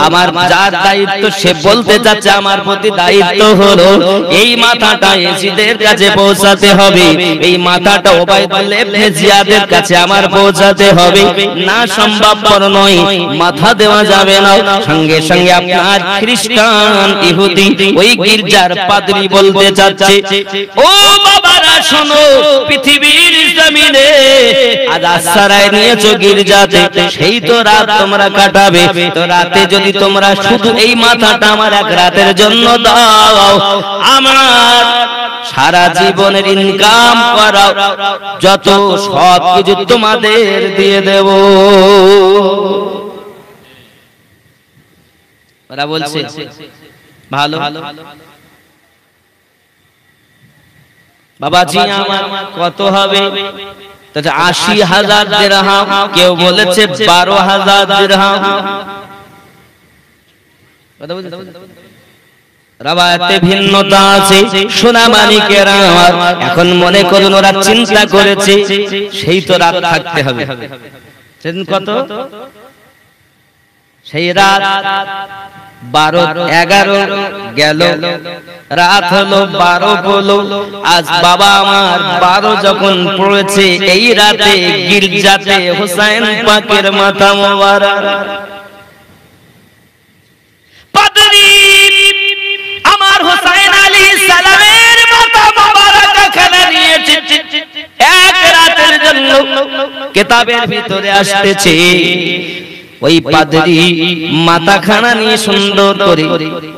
আমার যার দায়িত্ব সে বলতে চাচ্ছে, আমার প্রতি দায়িত্ব হলো এই মাথাটা এজিদের কাছে পৌঁছাতে হবে, এই মাথাটা ওবাইদুল্লাহ ইবনে জিয়াদের কাছে আমার পৌঁছাতে হবে। না, সম্ভবপর নয়, মাথা দেওয়া যাবে না। সঙ্গে সঙ্গে আপনার খ্রিস্টান ইহুদি ওই গির্জার পাদ্রী বলতে চাচ্ছে, ও বাবারা শোনো, পৃথিবীর জমিনে আজ আশ্রয় নিয়েছো গির্জাতে, সেই তো রাত তোমরা কাটাবে। তো রাতে যদি তোমরা শুধু এই মাথাটা আমার এক রাতের জন্য দাও, আমার সারা জীবনের ইনকাম করাও যত সব কিছু তোমাদের দিয়ে দেব। ওরা বলছে ভালো। বাবাজি আমার কত হবে? ৮০,০০০ দিরহাম, কেউ বলেছে ১২,০০০ দিরহাম। রাবায়াতে ভিন্নতা আছে। সোনা মানিকেরা আমার, এখন মনে করুন ওরা চিন্তা করেছে সেই তো রাত থাকতে হবে। সেদিন কত? সেই রাত ১২-১১ গেল, রাত হলো ১২ হলো। আজ বাবা আমার ১২ যখন পড়েছে, এই রাতে গির্জাতে হুসাইন পাকের মাথা মোবারক পাদ্রী আমার হুসাইন আলাইহিস সালামের মাথা মোবারক এখানে নিয়েছে। এক রাতের জন্য কিতাবের ভিতরে আসতেছে ওই পাদ্রী মাথাখানা নিয়ে সুন্দর করে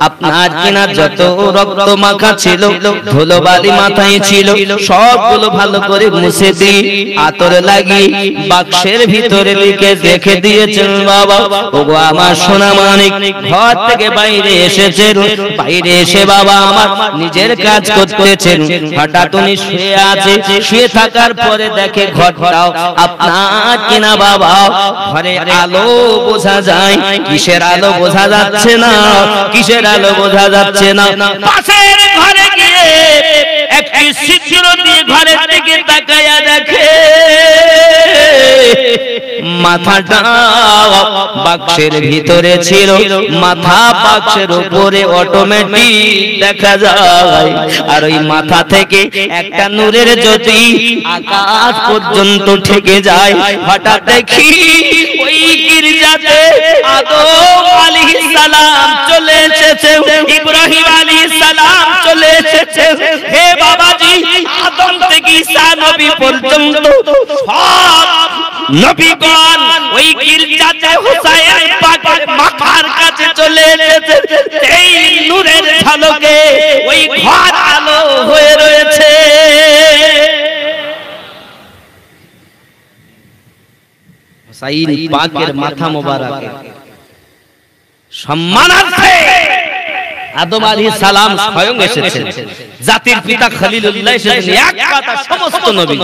আপনার কিনা যত রক্ত মাখা ছিল ধুলোবালি মাথায় ছিল সবগুলো ভালো করে মুছে দিয়ে আতর লাগিয়ে বাক্সের ভিতরে লিখে রেখে দিয়েছেন বাবা। ওগো আমার সোনা মানিক ঘর থেকে বাইরে এসেছেন, বাইরে এসে বাবা আমার নিজের কাজ করতেছেন, হঠাৎ উনি শুয়ে আছে, শুয়ে থাকার পরে দেখে ঘরটাও আপনার কিনা বাবা ঘরে আলো বোঝা যায়, কিসের আলো বোঝা যাচ্ছে না, কিসের আলো বোঝা যাচ্ছে না। পাশের ঘরে গিয়ে একটি ছিদ্র দিয়ে ঘরের দিকে তাকায়া দেখে মাথাটা বাক্সের ভিতরে ছিল, মাথা বাক্সের উপরে অটোমেটিক দেখা যায়, আর ওই মাথা থেকে একটা নূরের জ্যোতি আকাশ পর্যন্ত ঠেকে যায়। হঠাৎ দেখি ওই গির্জাতে আদম আলাইহিস সালাম চলে এসেছে, ইব্রাহিম আলাইহিস সালাম চলে এসেছে। হে বাবাজি, আদম থেকে ঈসা নবী পর্যন্ত সব নবীগণ ওই গির্জাতে হুসাইন পাকের মাথার কাছে চলে এসেছে। এই নূরের ঝলকে ওই ঘর আলো হয়ে রয়েছে। হুসাইন পাকের মাথা মোবারকের সম্মানার্থে আদম আলাইহিস সালাম স্বয়ং এসেছেন, জাতির পিতা খলিলুল্লাহ এসেছেন, এক কথা সমস্ত নবী।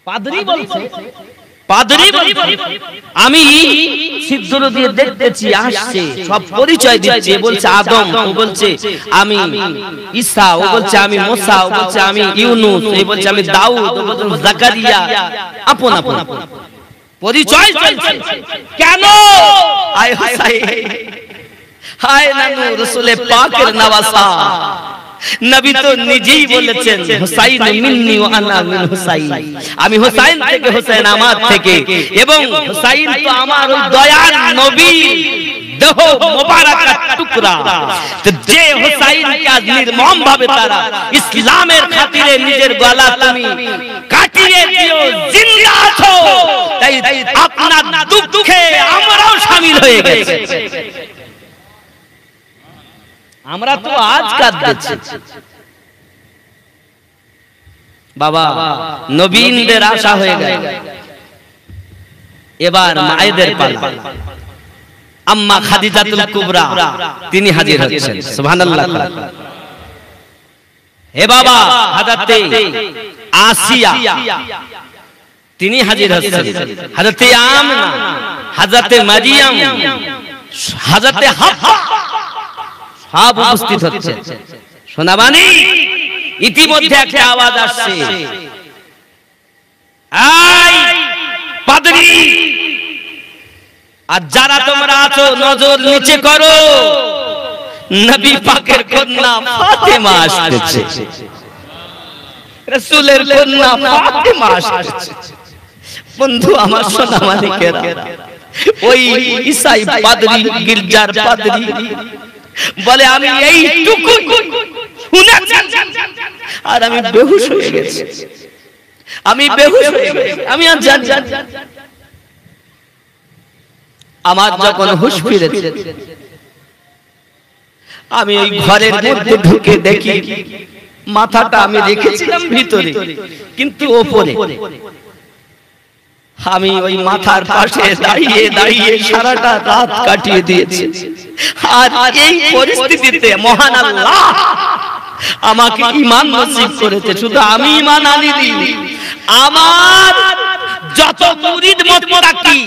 পাদ্রী বলছে, পাদ্রী বলছে আমি ছিদ্র দিয়ে দেখতেছি আসছে, সব পরিচয় দিচ্ছে, বলছে আদম, ও বলছে আমি ঈসা, ও বলছে আমি মুসা, ও বলছে আমি ইউনূস, ও বলছে আমি দাউদ, ও বলছে জাকারিয়া, আপন আপন পরিচয় চলছে। কেন? আয় হুসাইন, হায় নানু রাসূলে পাকের নওয়াসা। নবী তো নিজেই বলেছেন হুসাইন মিন্নি ওয়া আনা মিন হুসাইন, আমি হুসাইন থেকে, হুসাইন আমার থেকে, এবং হুসাইন তো আমার ওই দয়ার নবী দেহ মোবারকের টুকরা। তো যে হুসাইনকে আজ নির্মম ভাবে তারা ইসলামের খাতিরে নিজের গলা তুমি কাটিয়ে দিও, জিন্দা আছো, তাই আপনার দুঃখে আমরাও শামিল হয়ে গেছি। আমরা তো আজ কাঁদছি বাবা, নবীনদের আশা হয়ে গেল, এবার মায়েদের পালা। আম্মা খাদিজাতুল কুবরা তিনি হাজির হচ্ছেন, সুবহানাল্লাহ। হে বাবা হযরতে আসিয়া তিনি হাজির হচ্ছেন, হযরতে আমিনা, হযরতে মারিয়াম, হযরতে হাফসা সব উপস্থিত হচ্ছে। শোনাবানি ইতিমধ্যে একটা আওয়াজ আসছে, আই পাদ্রী, আর যারা তোমরা আছো নজর নিচে করো, নবী পাকের কন্যা ফাতেমা আসছে, রাসূলের কন্যা ফাতেমা আসছে। বন্ধু আমার সোনামানিকেরা, ওই ঈসাই পাদ্রী, গির্জার পাদ্রী বলে আমি এইটুকু শুনেছি আর আমি বেহুশ হয়ে গেছি, আমি বেহুশ হয়ে গেছি, আমি আর জানি। আমার যখন হুঁশ ফিরেছে, আমি ওই ঘরের মধ্যে ঢুকে দেখি মাথাটা আমি রেখেছিলাম ভিতরে, কিন্তু ওপরে। আমি ওই মাথার পাশে দাঁড়িয়ে দাঁড়িয়ে সারাটা রাত কাটিয়ে দিয়েছি। আর এই পরিস্থিতিতে মহান আল্লাহ আমাকে ঈমান নসিব করেছে। শুধু আমি ঈমান আনিনি, আমার যত মুরিদ মুত্তাকি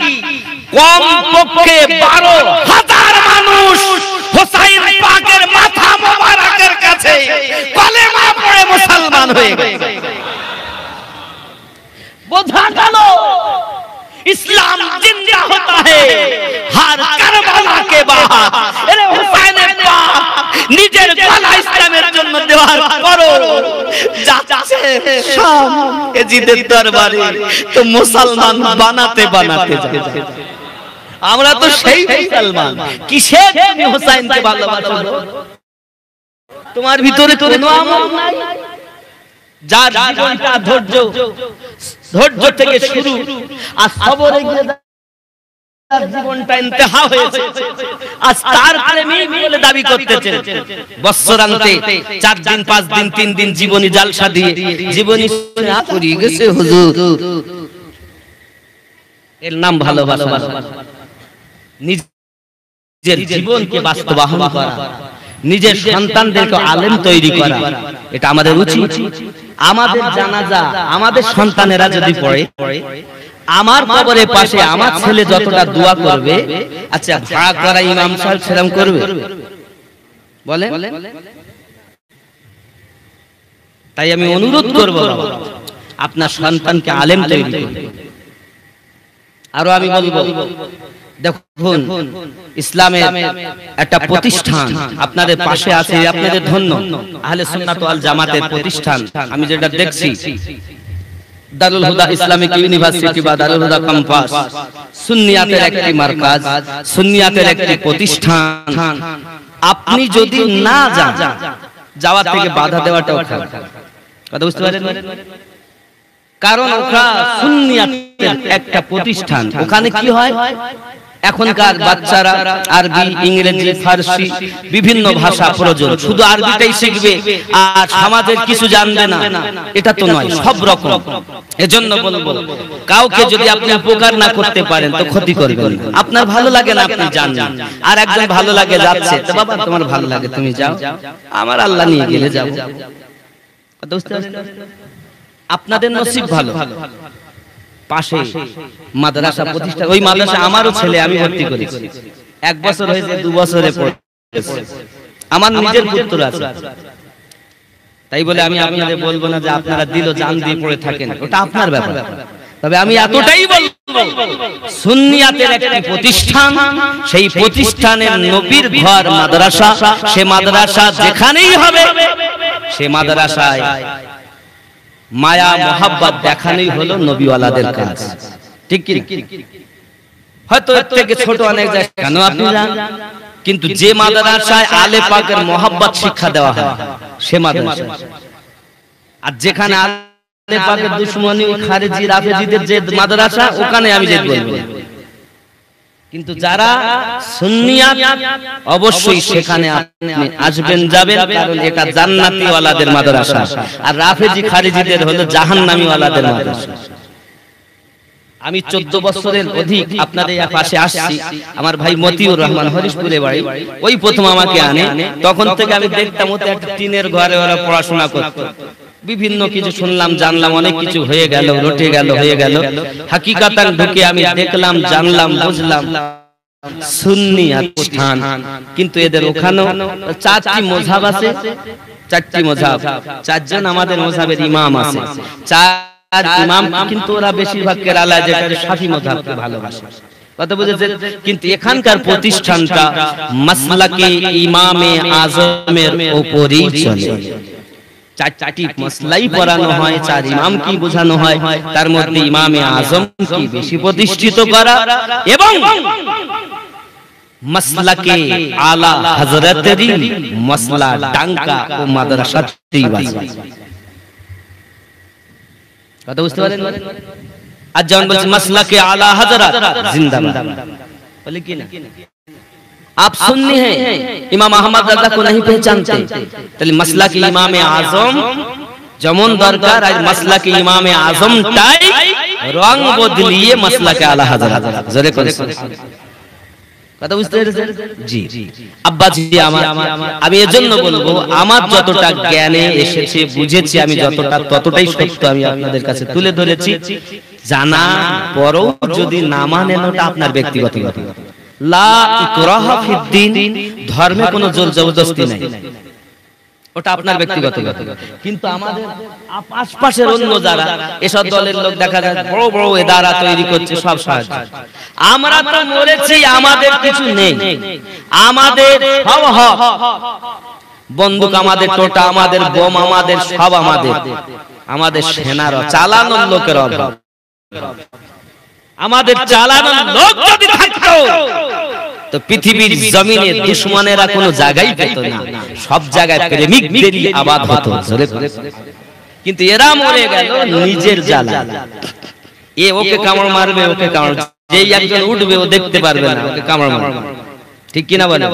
কম পক্ষে 12,000 মানুষ হুসাইন পাকের মাথা মোবারকের কাছে কলেমা পড়ে মুসলমান হয়ে গেছে। বোঝা গেল इस्लाम जिंदा होता है हर करबला के बाद। अरे हुसैन पाक নিজের গলা ইসলামের জন্য দেওয়ার করো, যাচ্ছে শাম এজিদের দরবারে, তো মুসলমান বানাতে বানাতে যাচ্ছে। আমরা তো সেই মুসলমান, কিসের তুমি হুসাইনকে ভালোবাসো? তোমার ভিতরে কোনো আমল নাই। যার জীবনটা ধৈর্য থেকে শুরু আর সবরে গিয়ে জীবনটা ইন্তেহা হয়েছে, আজ তার প্রেমিক বলে দাবি করতেছেন। বৎসরান্তে 4 দিন 5 দিন 3 দিন জীবনী জালসা দিয়ে জীবনী পড়িয়ে গেছে হুজুর। এর নাম ভালোবাসা। নিজের জীবনকে বাস্তবায়ন করা, নিজের সন্তানদেরকে আলেম তৈরি করা, এটা আমাদের উচিত। আমাদের জানাজা আমাদের সন্তানেরা যদি পড়ে, আমার কবরের পাশে আমার ছেলে যতটা দোয়া করবে, আচ্ছা ভাড়া করা ইমাম সাহেব সেরকম করবে বলে? তাই আমি অনুরোধ করব আপনার সন্তানকে আলেম তৈরি করুন। আরো আমি বলবো, দেখুন ইসলামের একটা প্রতিষ্ঠান আপনাদের পাশে আছে, আপনাদের ধন্য। আহলে সুন্নাত ওয়াল জামাতের প্রতিষ্ঠান আমি যেটা দেখছি, দারুল হুদা ইসলামিক ইউনিভার্সিটি বা দারুল হুদা ক্যাম্পাস সুন্নিয়াতের একটি মারকাজ, সুন্নিয়াতের একটি প্রতিষ্ঠান। আপনি যদি না যান, যাওয়া থেকে বাধা দেওয়াটাও খারাপ। কথা বুঝতে পারেন? কারণ ওটা সুন্নিয়াতের একটা প্রতিষ্ঠান। ওখানে কি হয়, এখনকার বাচ্চারা আরবি, ইংরেজি, ফারসি বিভিন্ন ভাষা প্রয়োজন, শুধু আরবিটাই শিখবে আর সমাজের কিছু জানবে না, এটা তো নয়, সব রকম। এজন্য বলবো, কাউকে যদি আপনি উপকার না করতে পারেন তো ক্ষতি করবেন। আপনার ভালো লাগে না আপনি যান না, আর একজন ভালো লাগে যাচ্ছে, তো বাবা তোমার ভালো লাগে তুমি যাও, আমার আল্লাহ নিয়ে গেলে যাবো। আপনাদের নসিব ভালো, পাশে মাদ্রাসা প্রতিষ্ঠা, ওই মাদ্রাসা আমারও ছেলে আমি ভর্তি করেছি। 1 বছর হয়েছে, 2 বছরে পড়েছে, আমার নিজের পুত্র আছে। তাই বলে আমি আপনাদের বলবো না যে আপনারা দিল জান দিয়ে পড়ে থাকেন, ওটা আপনার ব্যাপার। তবে আমি এতটাই বলবো, সুন্নিয়াতের একটি প্রতিষ্ঠান, সেই প্রতিষ্ঠানের নবীর ঘর মাদ্রাসা, সে মাদ্রাসা যেখানেই হবে সে মাদ্রাসায় মায়া মোহাব্বত দেখানোই হলো নবীওয়ালাদের কাজ। ঠিক কি? হয়তো এর থেকে ছোট অনেক জায়গায় কেন আপনি যান, কিন্তু যে মাদ্রাসায় আলে পাকের মোহাব্বত শিক্ষা দেওয়া হয় সে মাদ্রাসা। আর যেখানে আলে পাকের দুশমনি, খারেজি, রাফেজিদের যে মাদ্রাসা, ওখানে আমি যেতে বলবো। কিন্তু যারা সুন্নিয়াত, অবশ্যই সেখানে আপনি আসবেন যাবেন, কারণ এটা জান্নাতি ওয়ালাদের মাদ্রাসা, আর রাফেজি খারিজিদের হলো জাহান্নামী ওয়ালাদের মাদ্রাসা। আমি 14 বছরের অধিক আপনাদের পাশে আসছি। আমার ভাই মতিউর রহমান হরিশপুরে বাড়ি, ওই প্রথম আমাকে আনে, তখন থেকে আমি দেখতাম ওতে একটা টিনের ঘরে ওরা পড়াশোনা করত। বিভিন্ন কিছু শুনলাম, জানলাম, অনেক কিছু হয়ে গেল, রটে গেল, হয়ে গেল। হাকিকাতান ঢুকে আমি দেখলাম, জানলাম, বুঝলাম সুন্নিয়াত প্রতিষ্ঠান। কিন্তু এদের ওখানেও 4টি মযহাব আছে, 4টি মযহাব, 4 জন আমাদের মযহাবের ইমাম আছে, 4 ইমাম, কিন্তু ওরা বেশিরভাগ কেরালা যেটা শাফি মযহাবকে ভালোবাসে। কথা বুঝেছেন? কিন্তু এখানকার প্রতিষ্ঠানটা মাসলাকে ইমামে আজমের উপরই চলে। 4টি মাসলাই পড়ানো হয়, 4 ইমাম কি বোঝানো হয়, তার মধ্যে ইমামে আজম কি বেশি প্রতিষ্ঠিত করা, এবং মাসলাকে আলা হযরতেরই মাসলা ডাঙ্কা ও মাদ্রাসাতেই বাজে। কথা বুঝতে পারেন? আজ যেমন বলছি মাসলাকে আলা হযরত জিন্দাবাদ, বলে কি না? आप सुन्नी हैं, इमाम अहमद रज़ा को नहीं पहचानते, তাহলে মাসলা কি ইমামে আজম যেমন দরকার, আর মাসলা কি ইমামে আজমটাই রং বদলিয়ে মাসলা কে আলা হযরত জোরে করে। কথা বুঝতে পেরেছেন? জি আব্বা জি, আমি এজন্য বলবো, আমার যতটা জ্ঞানে এসেছে, বুঝেছি, আমি যতটা ততটাই সত্য আমি আপনাদের কাছে তুলে ধরেছি। জানা পরও যদি না মানেন, ওটা আপনার ব্যক্তিগত ব্যাপার। লা ইকরাহা ফিদ্দিন, ধর্মে কোনো জোর জবরদস্তি নাই, ওটা আপনার ব্যক্তিগত ব্যাপার। কিন্তু আমাদের আশপাশের অন্য যারা এসব দলের লোক দেখা যায় বড় বড় এদারা তৈরি করছে, সব সাহায্য। আমরা তো মরেছি, আমাদের কিছু নেই, আমাদের সব হক, বন্দুক আমাদের, টোটা আমাদের, বোম আমাদের, সব আমাদের। আমাদের সেনার চালানোর লোকের অভাব। আমাদের চালানোর লোক যদি থাকতো তো পৃথিবীর জমিনে দুশমনেরা কোনো জায়গায় পেত না, সব জায়গায় প্রেমিকদেরই আবাদ হতো। কিন্তু এরা মরে গেল নিজের জ্বালা, এ ওকে কামড় মারবে, ওকে কামড় যেই একজন উঠবে ও দেখতে পারবে না, ওকে কামড় মারবে, ঠিক কি না বলেন?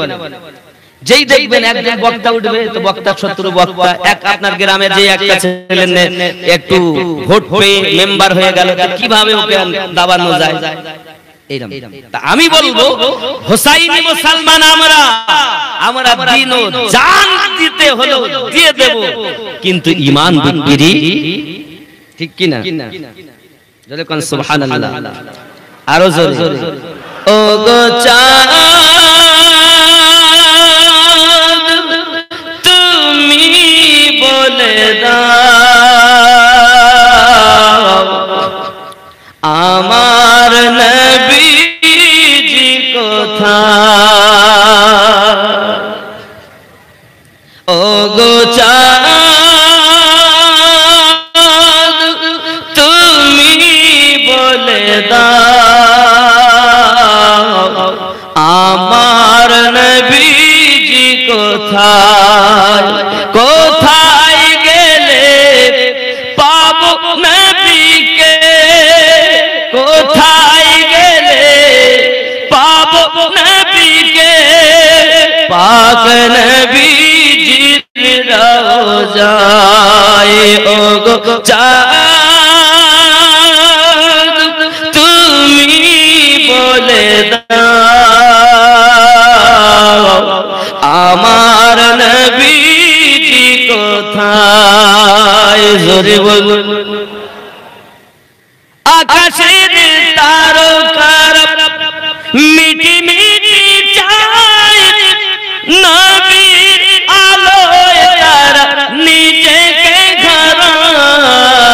যেই দেখবেন একজন বক্তা উঠবে তো বক্তার শত্রু বক্তা। এক আপনার গ্রামে যে একটা ছেলে একটু ভোট পেয়ে মেম্বার হয়ে গেল, কিভাবে ওকে দাবানো যায়? আমি বলবো হোসাইনি মুসলমান আমরা দিন ও জান দিতে হলো দিয়ে দেব, কিন্তু ঈমান বিক্রি ঠিক কি না? জোরে কোন সুবহানাল্লাহ, আরো জোরে। ও গো চাঁদ তুমি বলে দাও আমার নবীজি কোথায়? ও গো চাঁদ তুমি বলে দাও আমার নবীজি কোথায়? কোথায় গেলে পাবো নবীকে? কোথায় গেলে পাবো নবীকে? পাক নবীজির রওজায় ও গো চাঁদ তুমি বলে দাও আমার নবীজি কোথায়? জোরে বলুন। আকাশের তারকার মিটি মিটি চাই নবীর আলোয় তারা নিজেকে ঘরায়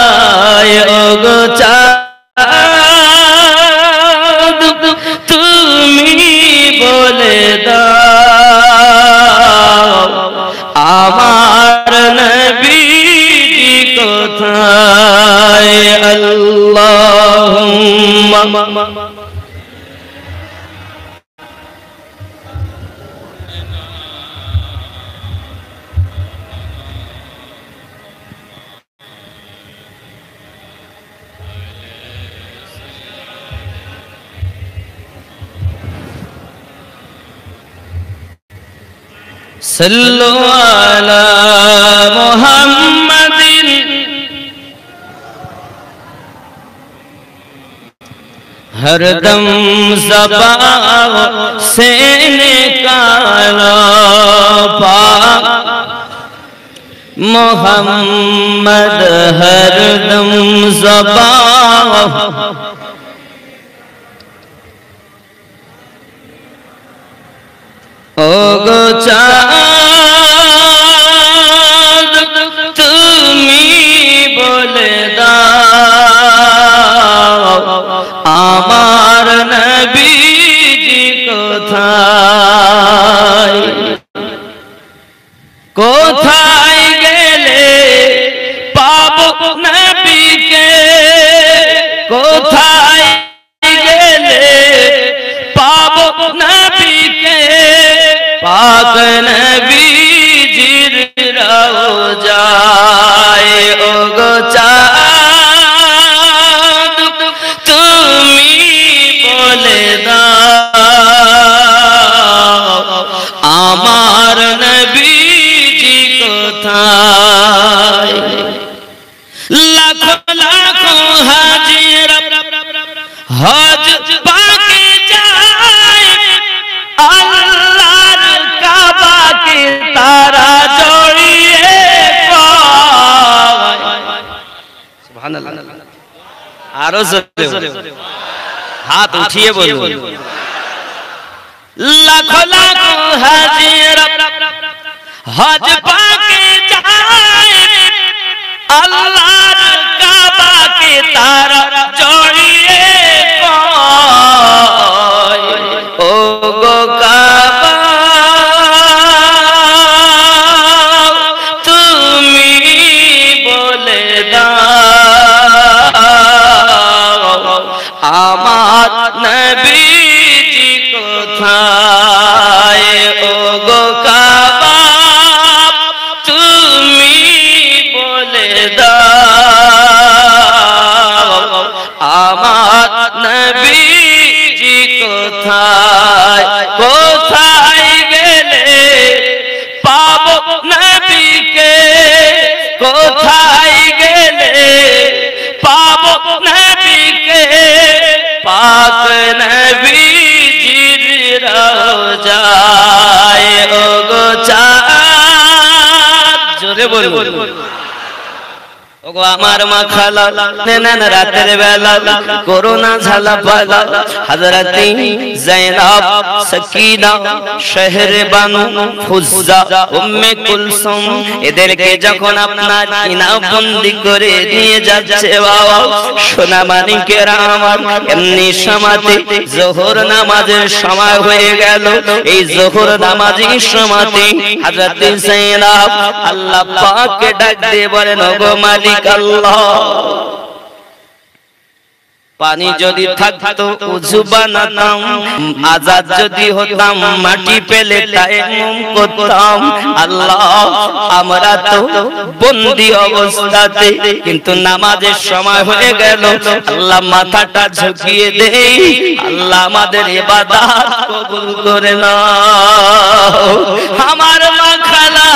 ও গো চাঁদ তুমি বলে দাও আমার নবীজি কোথায়? আল্লাহুম্মা सल्लु अला मुहम्मदिन हरदम ज़बान से निकालो पाक मुहम्मद हरदम ज़बान। ओ गो चाँद তুমি বলে দাও আমার নবীজি কোথায়? কোথায় গেলে পাবো নবীকে? কোথায় গেলে পাবো নবীকে? পাক নবীজির রওজায় ও গো চাঁদ তুমি বলে দাও আমার নবীজি কোথায়? লাখো লাখো হাজিরা হজ পাকে যায় আল্লাহর কাবাকে তারা জড়িয়ে পায়। সুবহানাল্লাহ, আরো জোরে হাত উঠিয়ে বলুন। লাখো লাখো হাজিরা হজ পাকে যায় আল্লাহর কাবাকে তারা জড়িয়ে পায়। ও গো কাবা তুমি বলে দাও আমার নবীজি কোথায়? ও গো কাবা তুমি বলে দাও আমার নবী পাক নবীজির রওজায় ওগো চাঁদ জোরে বলুন ওগো আমার মা খালা নেন রাতের বেলা করোনা ঝালা পালা হযরতে যায়েনব সাকিনা শাহরবানু ফুজ্জা উম্মে কুলসুম এদেরকে যখন আপনার ইনাবন্দি করে নিয়ে যাচ্ছে বাবা সোনা মানিকেরা আমার এমনি সমাতে যোহর নামাজের সময় হয়ে গেল এই যোহর নামাজের সময়তে হযরতে যায়েনব আল্লাহ পাককে ডাক দিয়ে বলেন ওগো মালিক আল্লাহ পানি যদি থাকতো উযু বানাতাম আজাদ যদি হতাম মাটি পেলে তায়াম্মুম করতাম আল্লাহ আমরা তো বন্দি অবস্থাতে কিন্তু নামাজের সময় হয়ে গেল আল্লাহ মাথাটা ঝুঁকিয়ে দেই আল্লাহ আমাদের ইবাদত কবুল করে নাও আমার মা খালা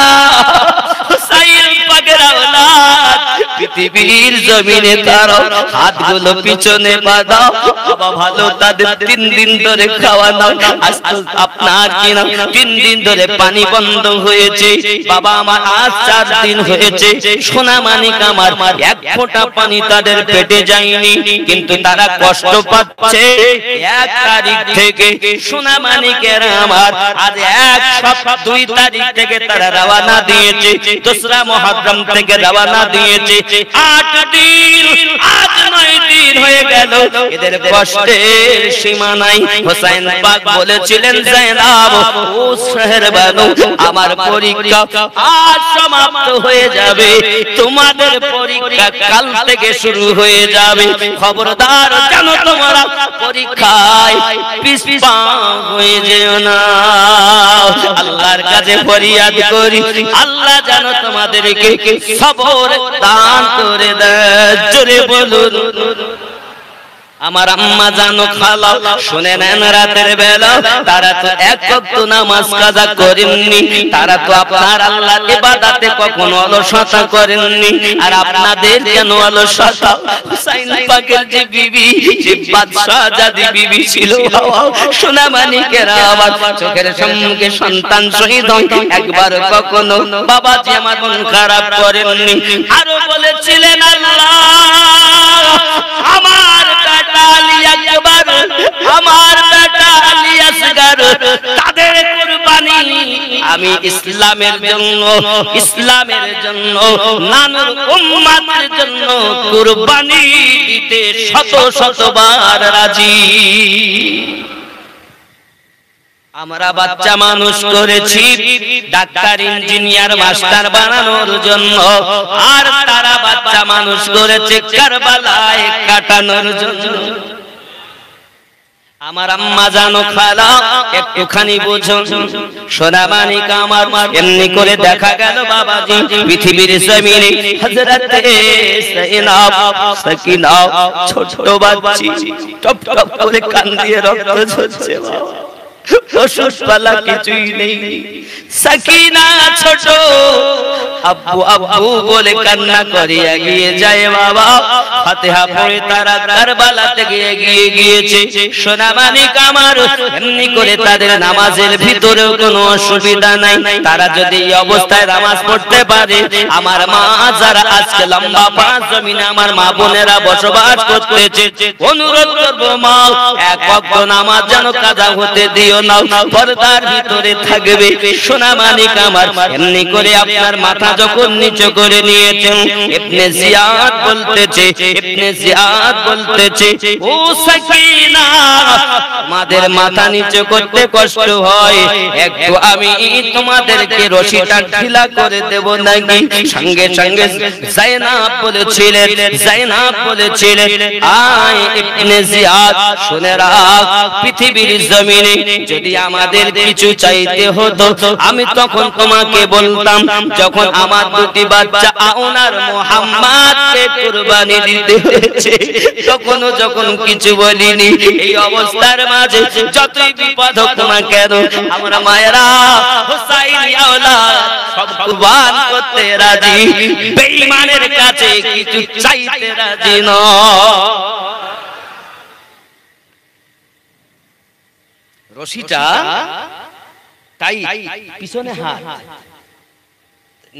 হুসাইন পাকের আওলাদ পৃথিবীর জমিনে তারা হাতগুলো পিছনে বাঁধা বাবা ভালো তাদের 3 দিন ধরে খাওয়ানো আজ আপনার কিনা 3 দিন ধরে পানি বন্ধ হয়েছে বাবা আমার আজ 4 দিন হয়েছে সোনা মানিক আমার এক ফোঁটা পানি তাদের পেটে যায়নি কিন্তু তারা কষ্ট পাচ্ছে 1 তারিখ থেকে সোনা মানিকেরা আমার আজ 2 তারিখ থেকে তারা রওনা দিয়েছে 2রা মুহররম থেকে রওনা দিয়েছে 8 দিন 9 দিন হয়ে গেল এদের কষ্টের সীমা নাই হোসেন পাক বলেছিলেন যায়েনব ও শাহরবানু আমার পরীক্ষা আজ সমাপ্ত হয়ে যাবে তোমাদের পরীক্ষা কাল থেকে শুরু হয়ে যাবে খবরদার জানো তোমরা পরীক্ষায় পিছপা হয়ে যেও না আল্লাহর কাছে ফরিয়াদ করি আল্লাহ জানো তোমাদেরকে সবর দান করে দেয় জোরে বলুন আমার আম্মা জানো খালা শুনে নেন রাতের বেলা তারা তো এক ওয়াক্ত নামাজ কাজা করেননি তারা তো আপনার আল্লাহর ইবাদতে কখনো অলসতা করেননি আর আপনাদের কেন অলসতা হুসাইন পাকের যে বিবি যে বাদশা জাদি বিবি ছিল সোনা মানিকেরা আবার চোখের সম্মুখে সন্তান শহীদ হয় একবার কখনো বাবাজি আমার মন খারাপ করেননি আরো বলেছিলেন আল্লাহ আমার আমার বেটা আলী আসগর তাদের কুরবানি আমি ইসলামের জন্য নানুর উম্মতের জন্য কুরবানি দিতে শতবার রাজি আমরা বাচ্চা মানুষ করেছি ডাক্তার ইঞ্জিনিয়ার মাস্টার বানানোর জন্য আর তারা বাচ্চা মানুষ করেছে কারবালায় কাটানোর জন্য আমার আম্মা জানো খালা একটুখানি বুঝুন সোনা মানিক আমার এমনি করে দেখা গেল বাবাজি পৃথিবীর জমিনে হযরতে যায়েনব সাকিনা ছোট বাচ্চি টপ টপ করে কান দিয়ে রক্ত ঝরছে বাবা ওষুধ পালা কিছুই নেই সাকিনা ছোট আব্বু আব্বু বলে কান্না করে এগিয়ে যায় বাবা ফাতিহা পড়ে তারা কারবালা থেকে এগিয়ে গিয়েছে সোনা মানিক আমার এমনি করে তাদের নামাজের ভিতরেও কোনো অসুবিধা নাই তারা যদি এই অবস্থায় নামাজ পড়তে পারে আমার মা যারা আজকে লম্বা পাঁচ জমিনে আমার মা বোনেরা বসবাস করতেছে অনুরোধ করব মা এক ওয়াক্ত নামাজ যেন কাজা হতে দিও না পর্দার ভিতরে থাকবে সোনা মানিক আমার এমনি করে আপনার মাথা যখন নিচু করে নিয়েছেন ইবনে জিয়াদ বলতেছে ও সাকিনা আমাদের মাথা নিচু করতে কষ্ট হয় একটু আমি তোমাদেরকে রশিটা ঢিলা করে দেব নাকি সঙ্গে সঙ্গে যায়েনব বলেছিলেন আয় ইবনে জিয়াদ শুনে রাখ পৃথিবীর জমিনে যদি আমাদের কিছু চাইতে হতো আমি তখন তোমাকে বলতাম যখন আমার দুটি বাচ্চা আওনার মুহাম্মদকে কুরবানি দিতে হয়েছে তখনও যখন কিছু বলিনি এই অবস্থার মাঝে যতই বিপদ হোক না কেন আমরা মায়েরা হুসাইনি আওলাদ সব কুরবান করতে রাজি বেঈমানের কাছে কিছু চাইতে রাজি নয় রশিটা তাই পিছনে হাত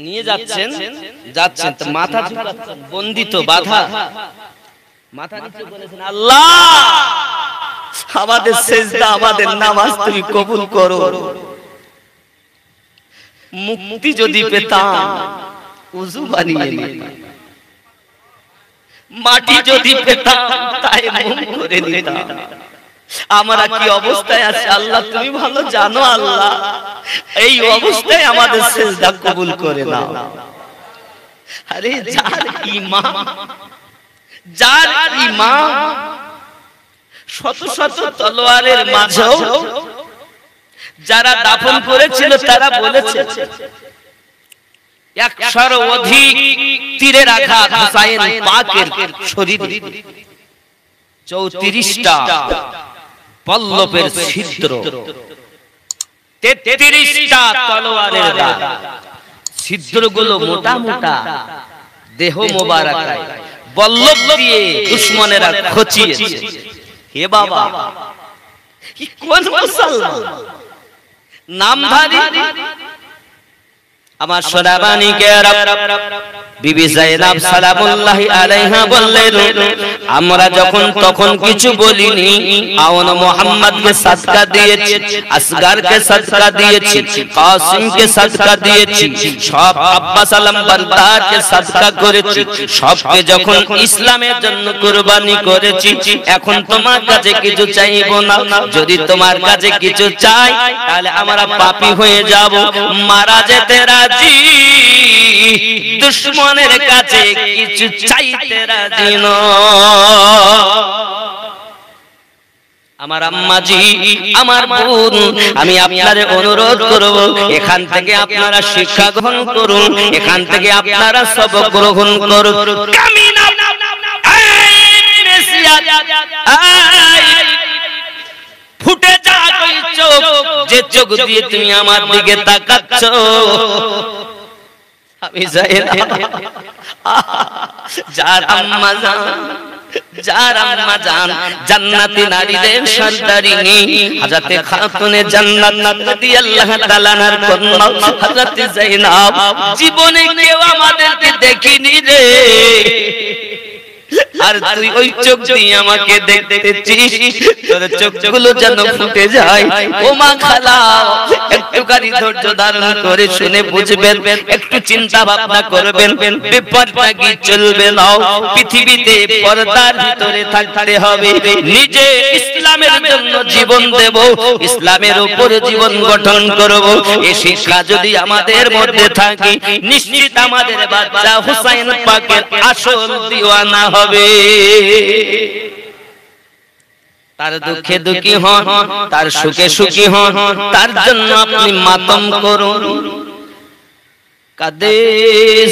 নিয়ে যাচ্ছেন তো মাথা ঝুঁকাচ্ছেন, বন্দিত বাধা, মাথা নিচে বলেছেন, আল্লাহ আমাদের সেজদা আমাদের নামাজ তুমি কবুল করো। মুক্তি যদি পেতাম উযু বানিয়ে নিতাম, মাটি যদি পেতাম তায়াম্মুম করে নিতাম। আমরা কি অবস্থায় আছি আল্লাহ তুমি ভালো জানো। আল্লাহ এই অবস্থায় আমাদের সিজদা কবুল করে নাও। আরে যার ঈমান শত শত তলোয়ারের মাঝেও যারা দাফন করেছিল তারা বলেছে 100 অধিক তীরের আঘাত হুসাইন পাকের শরীরে, 34টা পল্লবের ছিদ্র, 33টা তলোয়ারের দাগ, ছিদ্রগুলো মোটা মোটা দেহ মোবারকায় বল্লভ দিয়ে দুশমনেরা খচিয়েছে। হে বাবা কি কোন মুসলমান নামধারী আমার সোনাবানি কে বিবি যায়েনাব সালামুল্লাহি আলাইহা বললেন, আমরা যখন তখন কিছু বলিনি, আওন মুহাম্মদকে সাদকা দিয়েছি, আসগারকে সাদকা দিয়েছি, কাসিমকে সাদকা দিয়েছি, সব আব্বাস আলম বারদারকে সাদকা করেছি, সবকে যখন ইসলামের জন্য কুরবানি করেছি, এখন তোমার কাছে কিছু চাইবো না। যদি তোমার কাছে কিছু চাই তাহলে আমরা পাপী হয়ে যাব, মারা যেতে রাজি, দুশমনের কাছে কিছু চাইতে রাজি নয়। আমার আম্মাজি, আমার বোন, আমি আপনাদের অনুরোধ করব, এখান থেকে আপনারা শিক্ষা গ্রহণ করুন, এখান থেকে আপনারা সবক গ্রহণ করুন। ফুটে যা ওই চোখ, যে চোখ দিয়ে তুমি আমার দিকে তাকাচ্ছ, আমি যায়েনাব যার আম্মা জান জান্নাতি নারীদের সর্দারিনী হযরতে খাতুনে জান্নাত রাদিয়াল্লাহু তাআলা আনহার কন্যা হযরতে যায়েনাব, জীবনে কেউ আমাদেরকে দেখিনি রে, আর তুই ওই চোখ দিয়ে আমাকে দেখতেছিস, তোর চোখগুলো যেন ফুটে যায়। ও মা খালা, একটুখানি ধৈর্য ধারণ করে শুনে বুঝবেন, একটু চিন্তা ভাবনা করবেন, বিপদটা কি চলবে না। পৃথিবীতে পর্দার ভিতরে থাকতে হবে, নিজে ইসলামের জন্য জীবন দেব, ইসলামের উপরে জীবন গঠন করব। এই শিক্ষা যদি আমাদের মধ্যে থাকে, নিশ্চিত আমাদের বাচ্চা হুসাইন পাকের আসল দিওয়ানা হবে। তার দুঃখে দুঃখী হন, তার সুখে সুখী হন, তার জন্য আপনি মাতম করুন। কাঁদে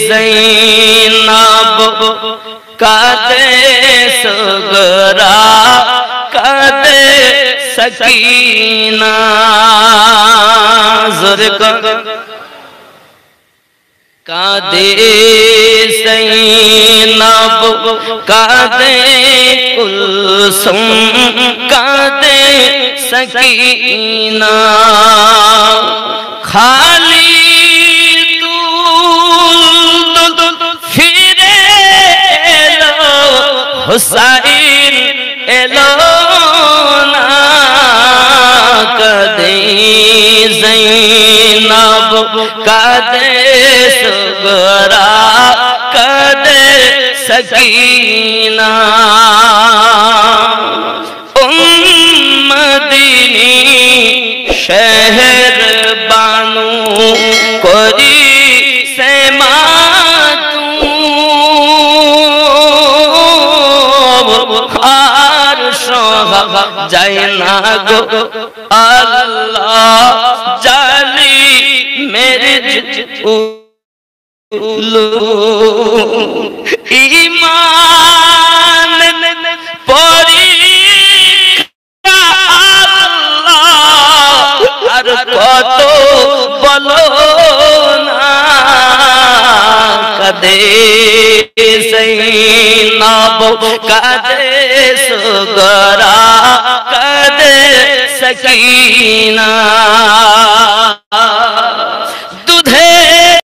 যায়েনাব, কাঁদে সুগরা, কাঁদে সকিনা, জোরে কাঁদে যায়েনাব, কাঁদে কুলসুম, কাঁদে সকিনা, খালি দুল ফিরে এলো, হুসাইন এলো না। কাঁদে যায়েনাব, কাঁদে সুগরা, কাঁদে সকিনা, উম্মদিনী শহর বানু করি সে মাতু, আর সোহা যায় না গো আল্লাহ, জালি মেরে ঈমান পরীক্ষা আল্লাহ, আর কত বলো না। কাঁদে যায়েনাব, কাঁদে সুগরা, কাঁদে सकीना